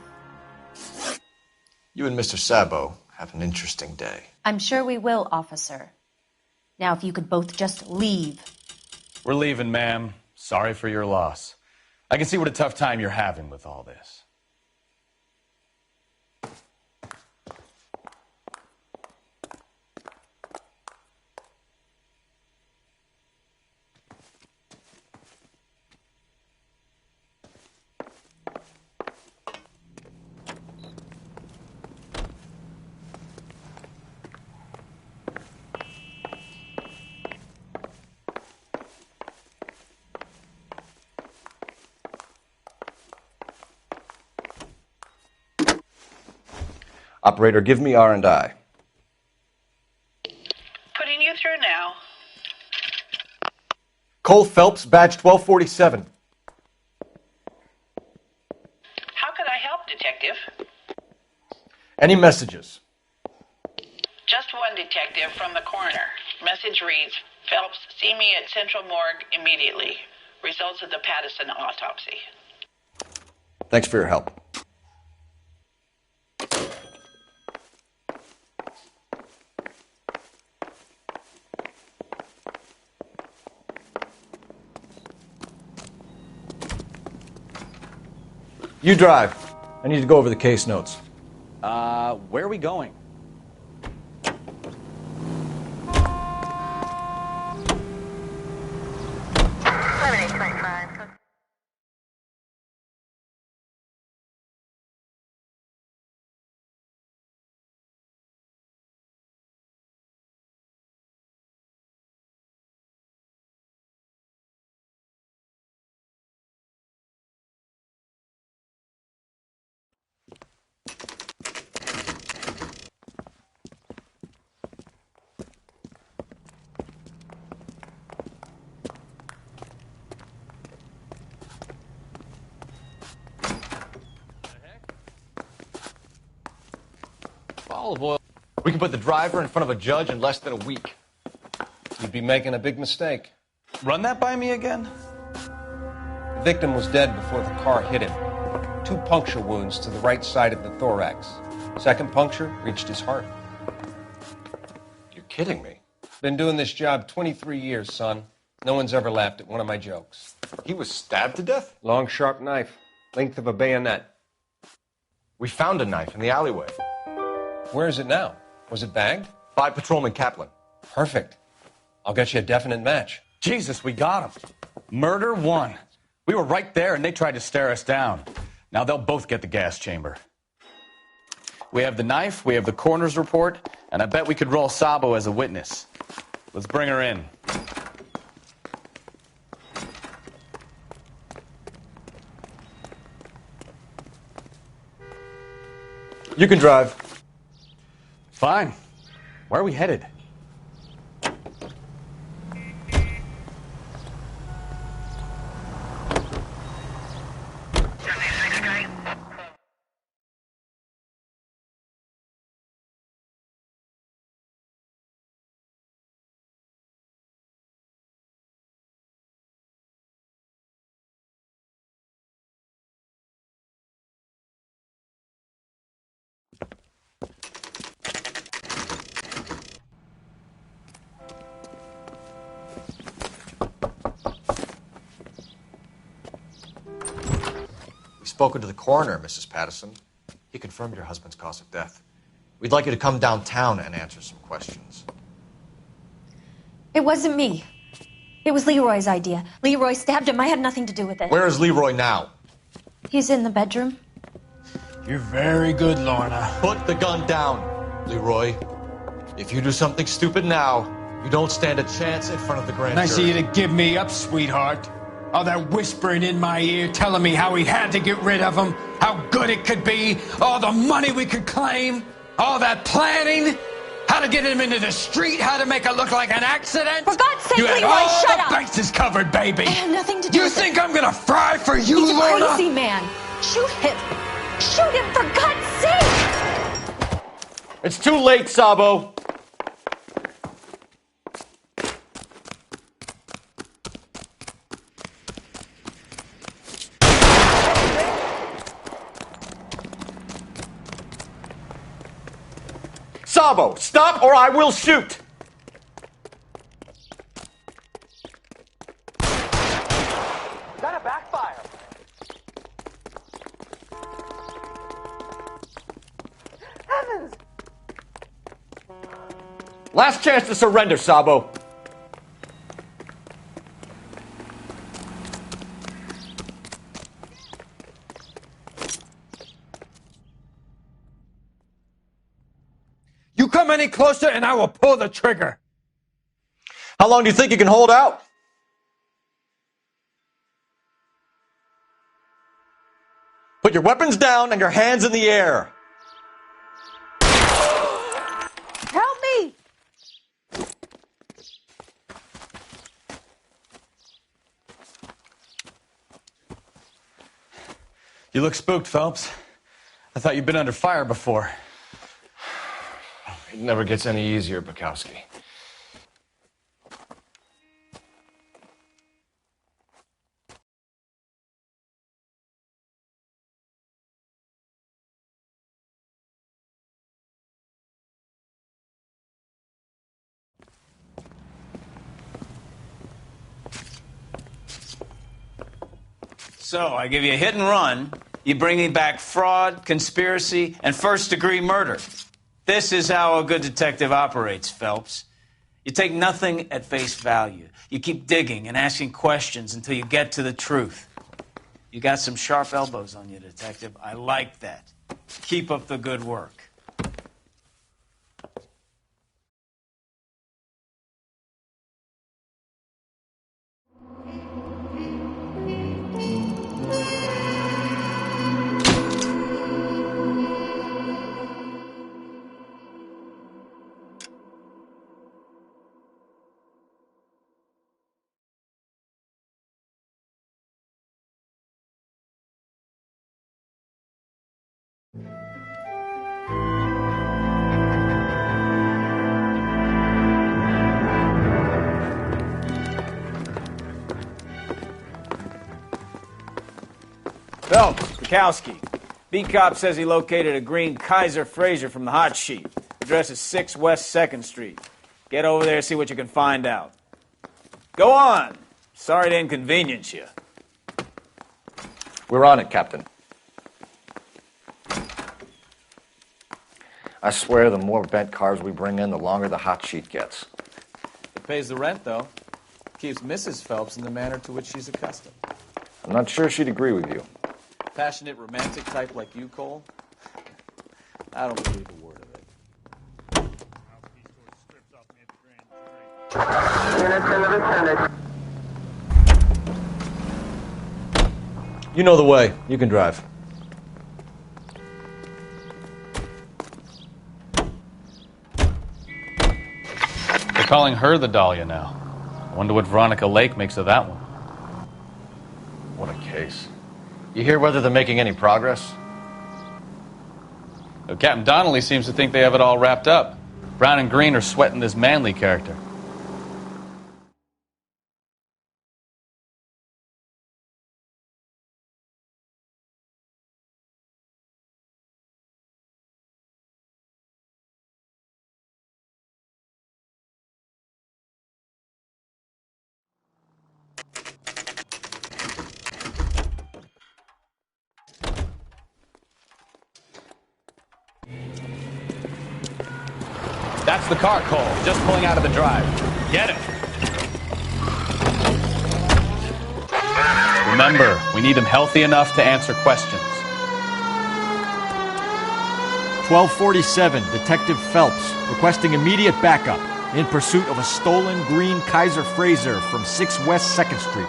You and Mr. Sabo have an interesting day. I'm sure we will, officer. Now, if you could both just leave. We're leaving, ma'am. Sorry for your loss. I can see what a tough time you're having with all this. Operator, give me R&I. Putting you through now. Cole Phelps, badge 1247. How could I help, Detective? Any messages? Just one detective from the coroner. Message reads, Phelps, see me at Central Morgue immediately. Results of the Pattison autopsy. Thanks for your help. You drive. I need to go over the case notes. Where are we going? Olive oil. We can put the driver in front of a judge in less than a week. You'd be making a big mistake. Run that by me again? The victim was dead before the car hit him. 2 puncture wounds to the right side of the thorax. Second puncture reached his heart. You're kidding me. Been doing this job 23 years, son. No one's ever laughed at one of my jokes. He was stabbed to death? Long, sharp knife. Length of a bayonet. We found a knife in the alleyway. Where is it now? Was it bagged? By Patrolman Kaplan. Perfect. I'll get you a definite match. Jesus, we got him. Murder 1. We were right there and they tried to stare us down. Now they'll both get the gas chamber. We have the knife, we have the coroner's report, and I bet we could roll Sabo as a witness. Let's bring her in. You can drive. Fine. Where are we headed? We've spoken to the coroner, Mrs. Patterson. He confirmed your husband's cause of death. We'd like you to come downtown and answer some questions. It wasn't me. It was Leroy's idea. Leroy stabbed him. I had nothing to do with it. Where is Leroy now? He's in the bedroom. You're very good, Lorna. Put the gun down, Leroy. If you do something stupid now, you don't stand a chance in front of the grand jury. Nice of you to give me up, sweetheart. All that whispering in my ear telling me how we had to get rid of him, how good it could be, all the money we could claim, all that planning, how to get him into the street, how to make it look like an accident. For God's sake, you had Leroy, all shut the up. bases covered, baby. I have nothing to do You with think it. I'm gonna fry for you, He's a Lorna? crazy man. Shoot him. Shoot him, for God's sake. It's too late, Sabo. Sabo, stop or I will shoot! That'll backfire. Heavens! Last chance to surrender, Sabo. You come any closer and I will pull the trigger. How long do you think you can hold out? Put your weapons down and your hands in the air. Help me! You look spooked, Phelps. I thought you'd been under fire before. It never gets any easier, Bukowski. So, I give you a hit and run. You bring me back fraud, conspiracy, and first-degree murder. This is how a good detective operates, Phelps. You take nothing at face value. You keep digging and asking questions until you get to the truth. You got some sharp elbows on you, detective. I like that. Keep up the good work. Phelps, Bukowski. B-Cop says he located a green Kaiser Fraser from the hot sheet. Address is 6 West 2nd Street. Get over there and see what you can find out. Go on. Sorry to inconvenience you. We're on it, Captain. I swear the more bent cars we bring in, the longer the hot sheet gets. It pays the rent, though. Keeps Mrs. Phelps in the manner to which she's accustomed. I'm not sure she'd agree with you. Passionate, romantic type like you, Cole? I don't believe a word of it. You know the way. You can drive. They're calling her the Dahlia now. I wonder what Veronica Lake makes of that one. What a case. You hear whether they're making any progress? Captain Donnelly seems to think they have it all wrapped up. Brown and Green are sweating this Manley character. That's the car, Cole. Just pulling out of the drive. Get it. Remember, we need him healthy enough to answer questions. 1247, Detective Phelps, requesting immediate backup in pursuit of a stolen green Kaiser Frazer from 6 West 2nd Street.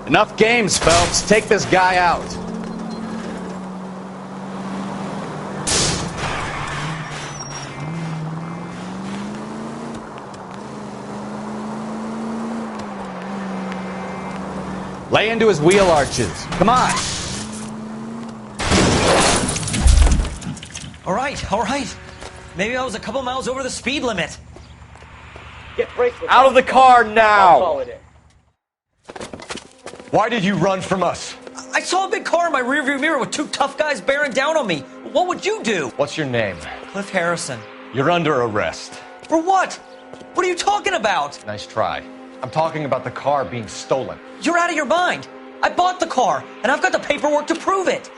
Enough games, Phelps. Take this guy out. Lay into his wheel arches. Come on. All right. Maybe I was a couple miles over the speed limit. Get bracelet. Out of the car now! Why did you run from us? I saw a big car in my rearview mirror with 2 tough guys bearing down on me. What would you do? What's your name? Cliff Harrison. You're under arrest. For what? What are you talking about? Nice try. I'm talking about the car being stolen. You're out of your mind. I bought the car, and I've got the paperwork to prove it.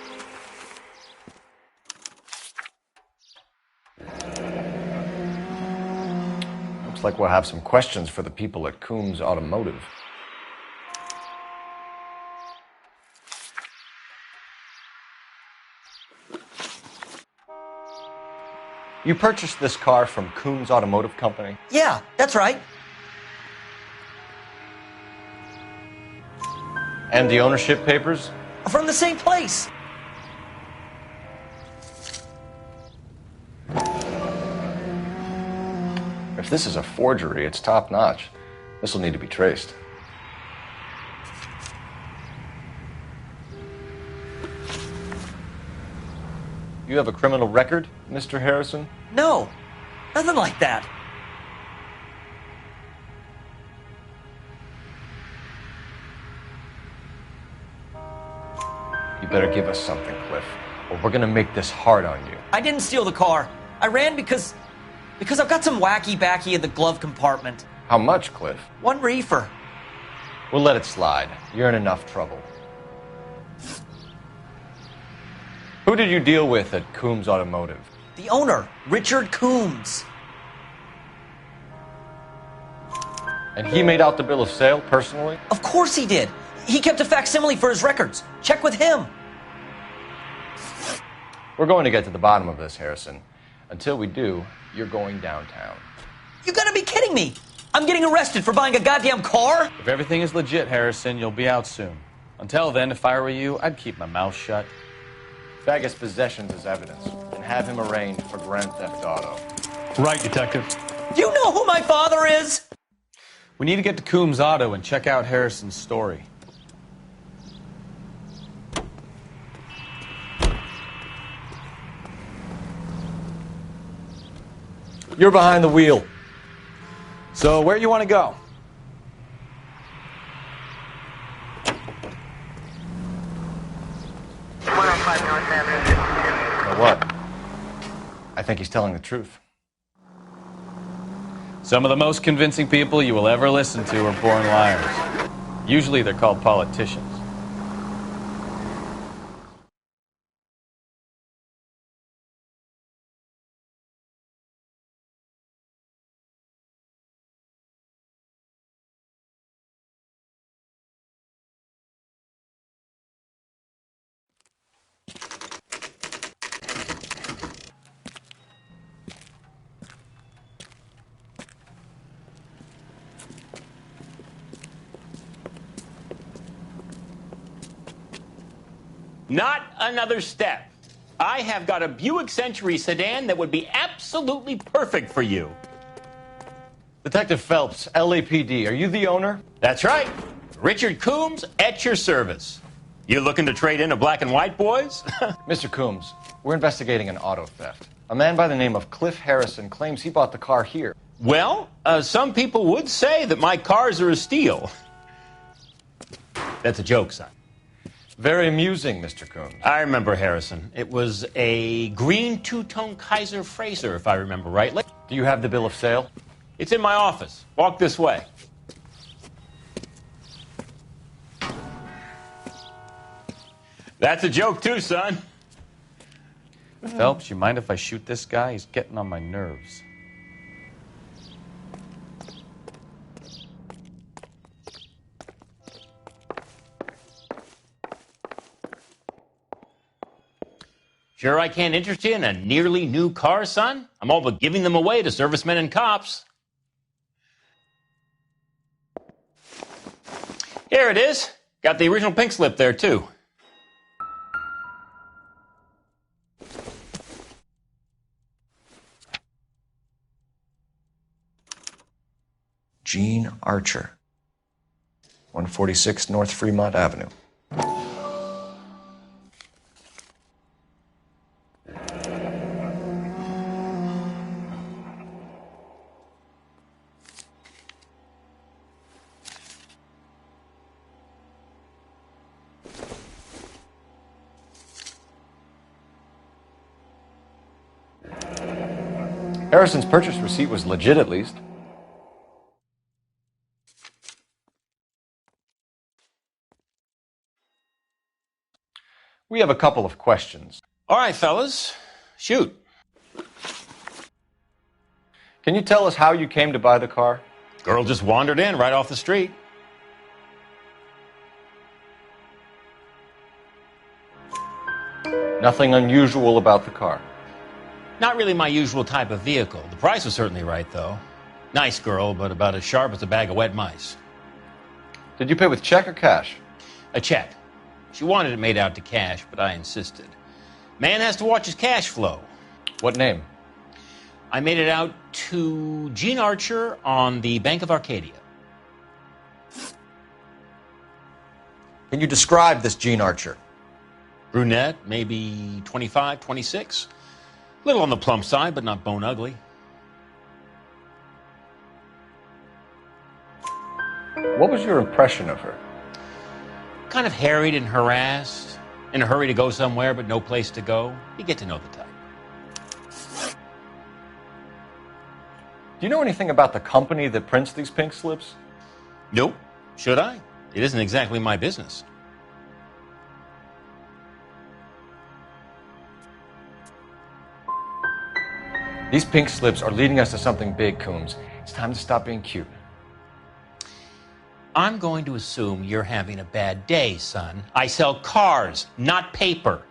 Looks like we'll have some questions for the people at Coombs Automotive. You purchased this car from Coombs Automotive Company? Yeah, that's right. And the ownership papers? From the same place. If this is a forgery, it's top-notch. This will need to be traced. You have a criminal record, Mr. Harrison? No, nothing like that. You better give us something, Cliff, or we're gonna make this hard on you. I didn't steal the car. I ran because I've got some wacky backy in the glove compartment. How much, Cliff? 1 reefer. We'll let it slide. You're in enough trouble. Who did you deal with at Coombs Automotive? The owner, Richard Coombs. And he made out the bill of sale personally? Of course he did. He kept a facsimile for his records. Check with him. We're going to get to the bottom of this, Harrison. Until we do, you're going downtown. You gotta be kidding me. I'm getting arrested for buying a goddamn car? If everything is legit, Harrison, you'll be out soon. Until then, if I were you, I'd keep my mouth shut. Bag his possessions as evidence and have him arraigned for Grand Theft Auto. Right, Detective. Do you know who my father is? We need to get to Coombs Auto and check out Harrison's story. You're behind the wheel. So, where you want to go? You know what? I think he's telling the truth. Some of the most convincing people you will ever listen to are born liars. Usually they're called politicians. Not another step. I have got a Buick Century sedan that would be absolutely perfect for you. Detective Phelps, LAPD, are you the owner? That's right. Richard Coombs at your service. You looking to trade in a black and white, boys? Mr. Coombs, we're investigating an auto theft. A man by the name of Cliff Harrison claims he bought the car here. Well, some people would say that my cars are a steal. That's a joke, son. Very amusing, Mr. Coombs. I remember Harrison. It was a green two-tone Kaiser Frazer, if I remember rightly. Do you have the bill of sale? It's in my office. Walk this way. That's a joke, too, son. Phelps, you mind if I shoot this guy? He's getting on my nerves. Sure I can't interest you in a nearly new car, son? I'm all but giving them away to servicemen and cops. Here it is. Got the original pink slip there, too. Gene Archer, 146 North Fremont Avenue. Harrison's purchase receipt was legit, at least. We have a couple of questions. All right, fellas. Shoot. Can you tell us how you came to buy the car? Girl just wandered in right off the street. Nothing unusual about the car. Not really my usual type of vehicle. The price was certainly right, though. Nice girl, but about as sharp as a bag of wet mice. Did you pay with check or cash? A check. She wanted it made out to cash, but I insisted. Man has to watch his cash flow. What name? I made it out to Gene Archer on the Bank of Arcadia. Can you describe this Gene Archer? Brunette, maybe 25, 26. Little on the plump side, but not bone ugly. What was your impression of her? Kind of harried and harassed, in a hurry to go somewhere, but no place to go. You get to know the type. Do you know anything about the company that prints these pink slips? Nope. Should I? It isn't exactly my business. These pink slips are leading us to something big, Coombs. It's time to stop being cute. I'm going to assume you're having a bad day, son. I sell cars, not paper.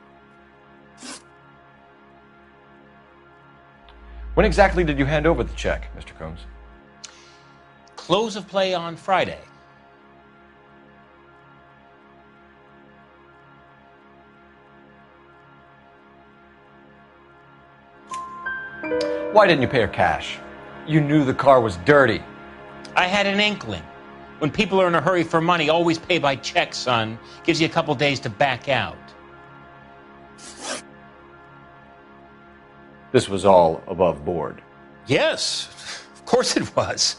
When exactly did you hand over the check, Mr. Coombs? Close of play on Friday. Why didn't you pay her cash? You knew the car was dirty. I had an inkling. When people are in a hurry for money, always pay by check, son. Gives you a couple days to back out. This was all above board. Yes, of course it was.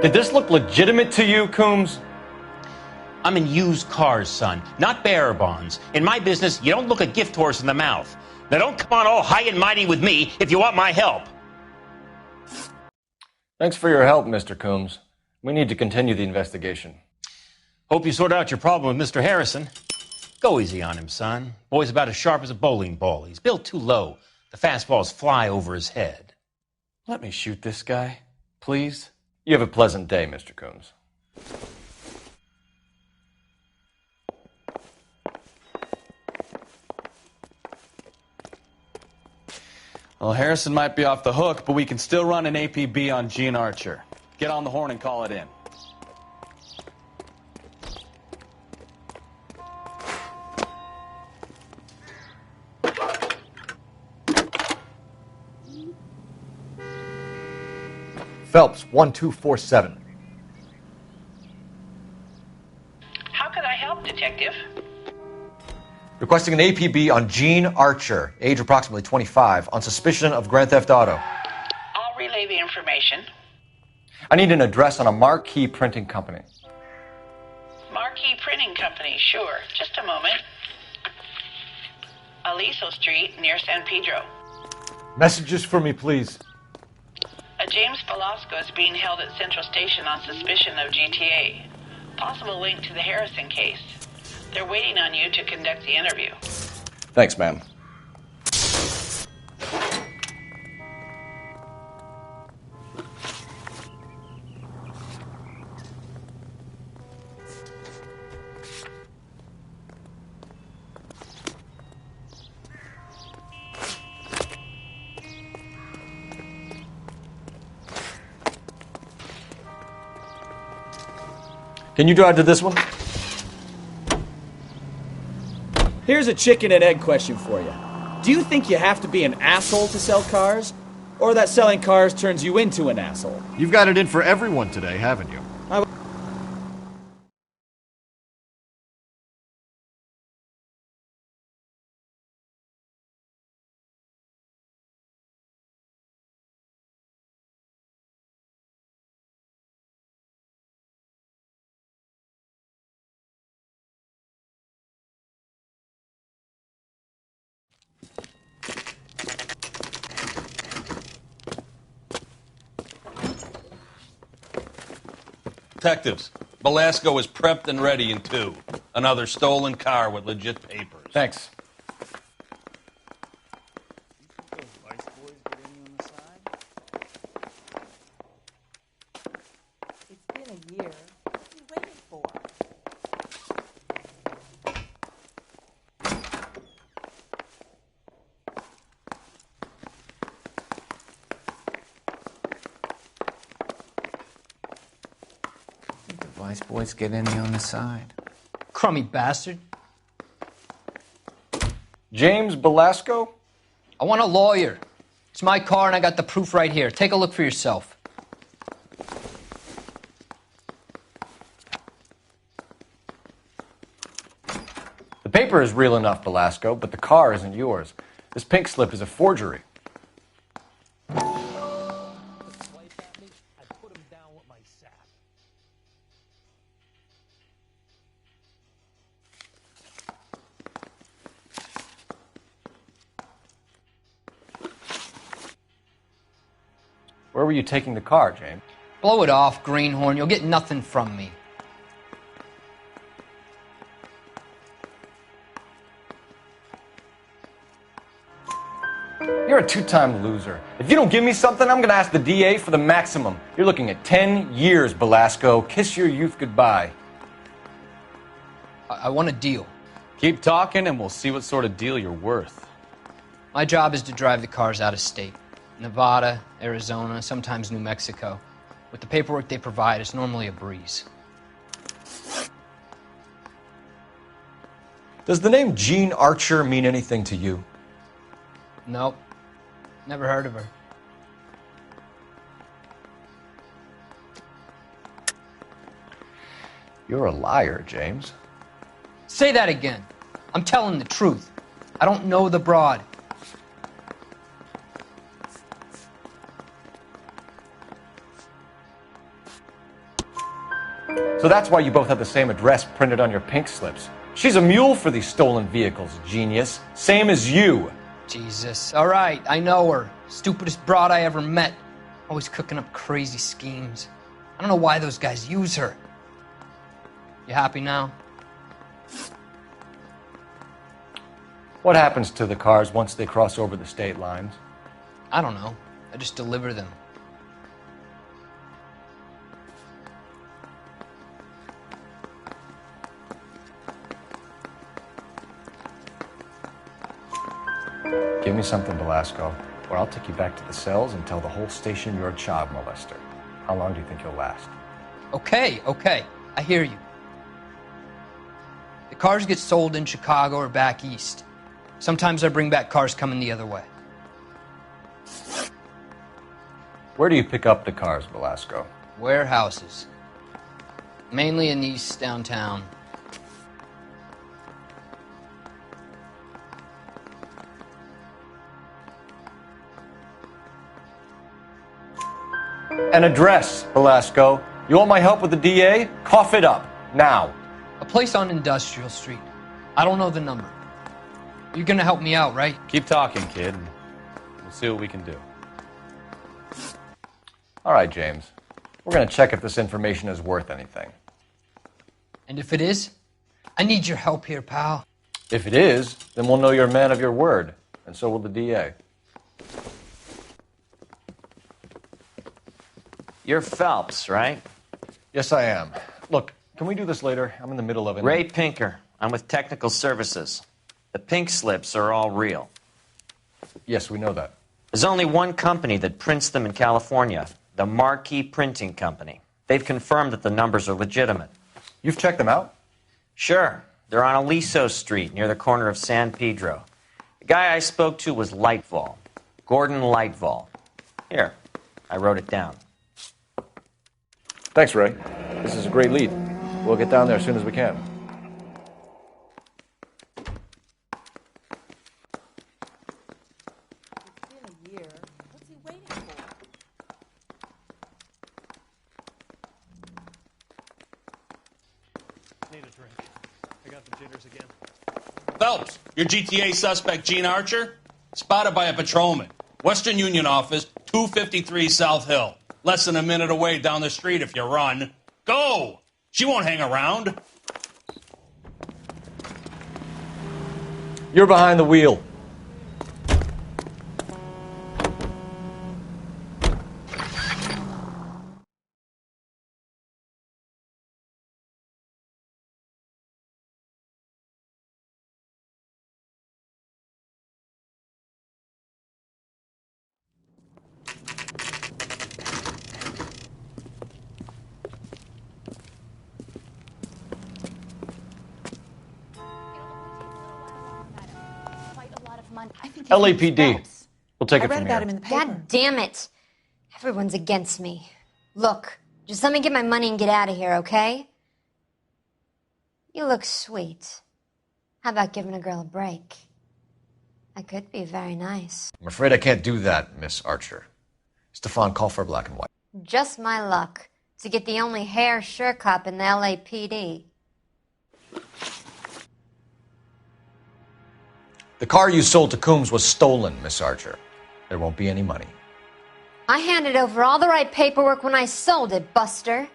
Did this look legitimate to you, Coombs? I'm in used cars, son, not bearer bonds. In my business, you don't look a gift horse in the mouth. Now don't come on all high and mighty with me if you want my help. Thanks for your help, Mr. Coombs. We need to continue the investigation. Hope you sort out your problem with Mr. Harrison. Go easy on him, son. Boy's about as sharp as a bowling ball. He's built too low. The fastballs fly over his head. Let me shoot this guy, please. You have a pleasant day, Mr. Coombs. Well, Harrison might be off the hook, but we can still run an APB on Gene Archer. Get on the horn and call it in. Phelps, 1247. How could I help, Detective? Requesting an APB on Gene Archer, age approximately 25, on suspicion of Grand Theft Auto. I'll relay the information. I need an address on a Marquee Printing Company. Marquee Printing Company, sure. Just a moment. Aliso Street, near San Pedro. Messages for me, please. A James Velasco is being held at Central Station on suspicion of GTA. Possible link to the Harrison case. They're waiting on you to conduct the interview. Thanks, ma'am. Can you drive to this one? Here's a chicken and egg question for you. Do you think you have to be an asshole to sell cars? Or that selling cars turns you into an asshole? You've got it in for everyone today, haven't you? Detectives, Velasco is prepped and ready in 2. Another stolen car with legit papers. Thanks. It's been a year. What are you waiting for? The Vice boys get any on the side? Crummy bastard. James Velasco? I want a lawyer. It's my car and I got the proof right here. Take a look for yourself. The paper is real enough, Velasco, but the car isn't yours. This pink slip is a forgery. Where were you taking the car, James? Blow it off, greenhorn. You'll get nothing from me. You're a two-time loser. If you don't give me something, I'm going to ask the DA for the maximum. You're looking at 10 years, Velasco. Kiss your youth goodbye. I want a deal. Keep talking and we'll see what sort of deal you're worth. My job is to drive the cars out of state. Nevada, Arizona, sometimes New Mexico. With the paperwork they provide, it's normally a breeze. Does the name Gene Archer mean anything to you? Nope. Never heard of her. You're a liar, James. Say that again. I'm telling the truth. I don't know the broad. So that's why you both have the same address printed on your pink slips. She's a mule for these stolen vehicles, genius. Same as you. Jesus. All right, I know her. Stupidest broad I ever met. Always cooking up crazy schemes. I don't know why those guys use her. You happy now? What happens to the cars once they cross over the state lines? I don't know. I just deliver them. Give me something, Velasco, or I'll take you back to the cells and tell the whole station you're a child molester. How long do you think you'll last? Okay. I hear you. The cars get sold in Chicago or back east. Sometimes I bring back cars coming the other way. Where do you pick up the cars, Velasco? Warehouses. Mainly in East downtown. An address, Velasco. You want my help with the DA? Cough it up. Now. A place on Industrial Street. I don't know the number. You're gonna help me out, right? Keep talking, kid. And we'll see what we can do. All right, James. We're going to check if this information is worth anything. And if it is, I need your help here, pal. If it is, then we'll know you're a man of your word, and so will the DA. You're Phelps, right? Yes, I am. Look, can we do this later? I'm in the middle of it. Ray Pinker. I'm with Technical Services. The pink slips are all real. Yes, we know that. There's only one company that prints them in California, the Marquee Printing Company. They've confirmed that the numbers are legitimate. You've checked them out? Sure. They're on Aliso Street, near the corner of San Pedro. The guy I spoke to was Lightval. Gordon Lightval. Here, I wrote it down. Thanks, Ray. This is a great lead. We'll get down there as soon as we can. Need a drink. I got the jitters again. Phelps, your GTA suspect, Gene Archer, spotted by a patrolman. Western Union office, 253 South Hill. Less than a minute away down the street if you run. Go! She won't hang around. You're behind the wheel. LAPD. We'll take it from here. God damn it. Everyone's against me. Look, just let me get my money and get out of here, okay? You look sweet. How about giving a girl a break? I could be very nice. I'm afraid I can't do that, Miss Archer. Stefan, call for black and white. Just my luck to get the only hair sure cop in the LAPD. The car you sold to Coombs was stolen, Miss Archer. There won't be any money. I handed over all the right paperwork when I sold it, Buster.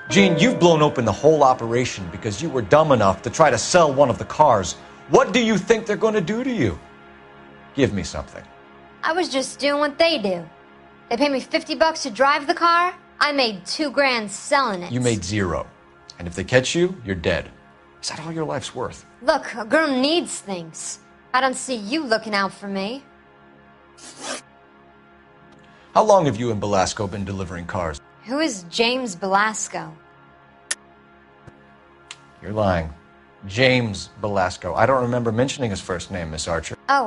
Gene, you've blown open the whole operation because you were dumb enough to try to sell one of the cars. What do you think they're going to do to you? Give me something. I was just doing what they do. They paid me $50 to drive the car. I made $2,000 selling it. You made $0. And if they catch you, you're dead. Is that all your life's worth? Look, a girl needs things. I don't see you looking out for me. How long have you and Belasco been delivering cars? Who is James Belasco? You're lying. James Belasco. I don't remember mentioning his first name, Miss Archer. Oh,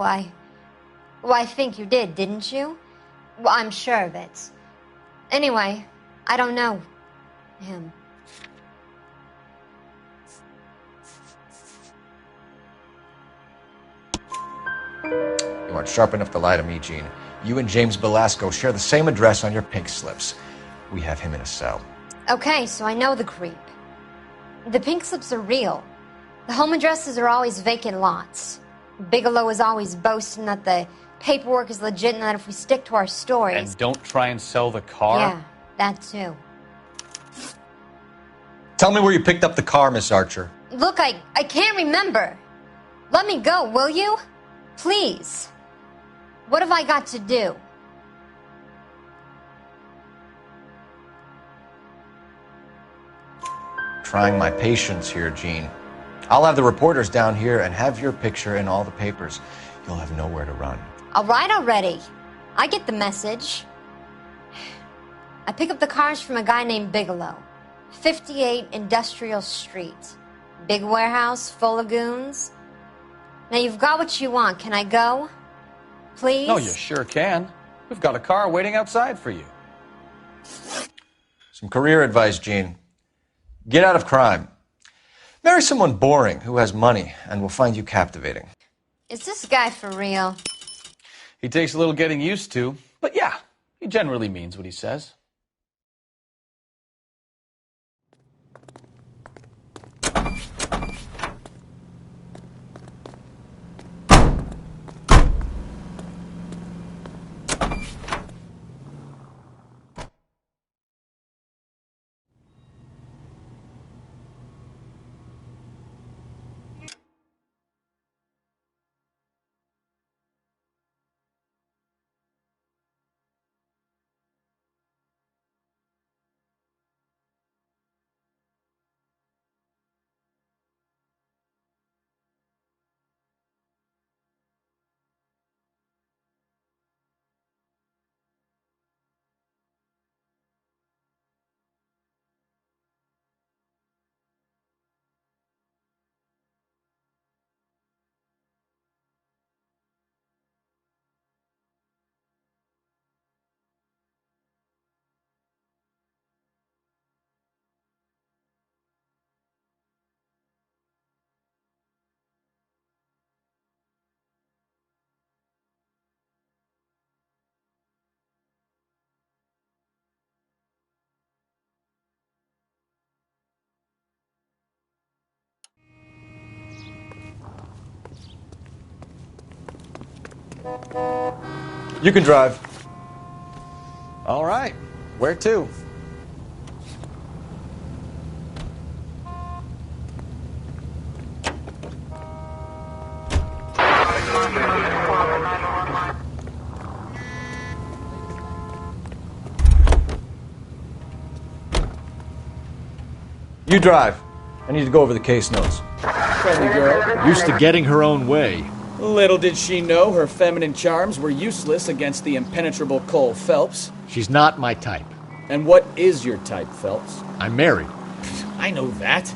Well, I think you did, didn't you? Well, I'm sure of it. Anyway, I don't know him. You aren't sharp enough to lie to me, Gene. You and James Belasco share the same address on your pink slips. We have him in a cell. Okay, so I know the creep. The pink slips are real. The home addresses are always vacant lots. Bigelow is always boasting that the paperwork is legit and that if we stick to our stories... And don't try and sell the car? Yeah, that too. Tell me where you picked up the car, Miss Archer. Look, I can't remember. Let me go, will you? Please. What have I got to do? Trying my patience here, Gene. I'll have the reporters down here and have your picture in all the papers. You'll have nowhere to run. All right already. I get the message. I pick up the cars from a guy named Bigelow. 58 Industrial Street. Big warehouse, full of goons. Now you've got what you want. Can I go? please? No, you sure can. We've got a car waiting outside for you. Some career advice, Gene. Get out of crime. Marry someone boring who has money and will find you captivating. Is this guy for real? He takes a little getting used to, but yeah, he generally means what he says. You can drive. All right. Where to? You drive. I need to go over the case notes. Friendly girl. Used to getting her own way. Little did she know her feminine charms were useless against the impenetrable Cole Phelps. She's not my type. And what is your type, Phelps? I'm married. I know that.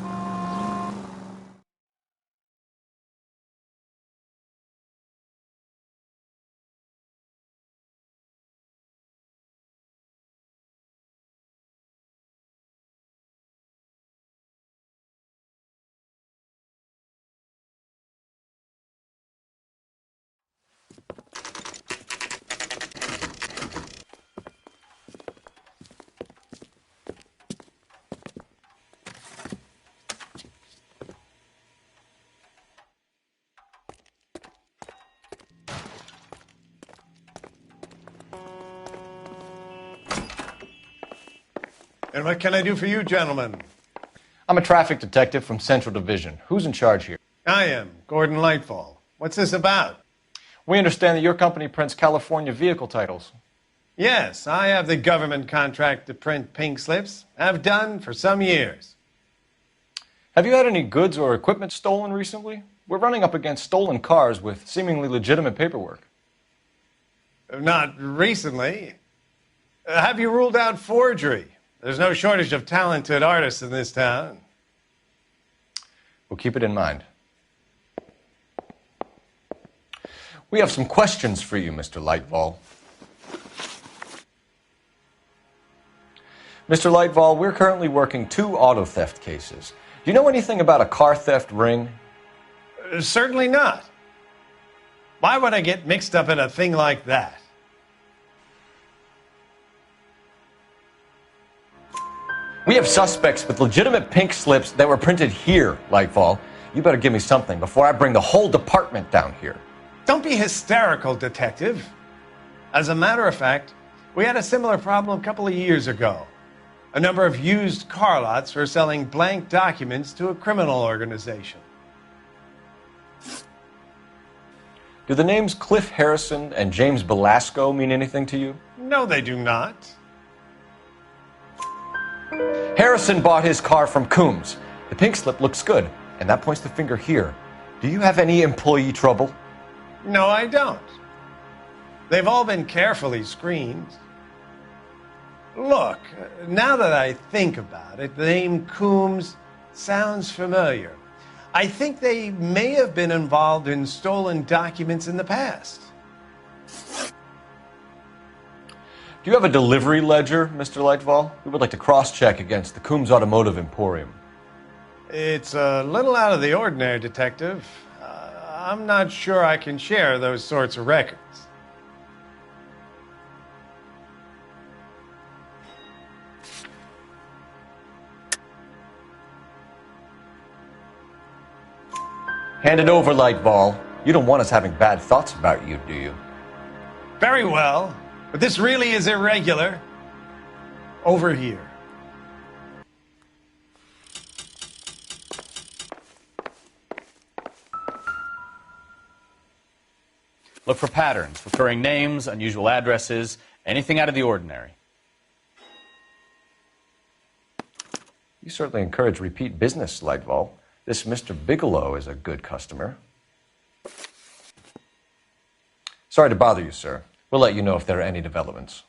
And what can I do for you, gentlemen? I'm a traffic detective from Central Division. Who's in charge here? I am, Gordon Lightfall. What's this about? We understand that your company prints California vehicle titles. Yes, I have the government contract to print pink slips. I've done for some years. Have you had any goods or equipment stolen recently? We're running up against stolen cars with seemingly legitimate paperwork. Not recently. Have you ruled out forgery? There's no shortage of talented artists in this town. We'll keep it in mind. We have some questions for you, Mr. Lightfall. Mr. Lightfall, we're currently working 2 auto theft cases. Do you know anything about a car theft ring? Certainly not. Why would I get mixed up in a thing like that? We have suspects with legitimate pink slips that were printed here, Lightfall. You better give me something before I bring the whole department down here. Don't be hysterical, Detective. As a matter of fact, we had a similar problem a couple of years ago. A number of used car lots were selling blank documents to a criminal organization. Do the names Cliff Harrison and James Belasco mean anything to you? No, they do not. Harrison bought his car from Coombs. The pink slip looks good, and that points the finger here. Do you have any employee trouble? No, I don't. They've all been carefully screened. Look, now that I think about it, the name Coombs sounds familiar. I think they may have been involved in stolen documents in the past. Do you have a delivery ledger, Mr. Lightval? We would like to cross-check against the Coombs Automotive Emporium. It's a little out of the ordinary, Detective. I'm not sure I can share those sorts of records. Hand it over, Lightball. You don't want us having bad thoughts about you, do you? Very well, but this really is irregular. Over here. Look for patterns, recurring names, unusual addresses, anything out of the ordinary. You certainly encourage repeat business, Lightval. This Mr. Bigelow is a good customer. Sorry to bother you, sir. We'll let you know if there are any developments.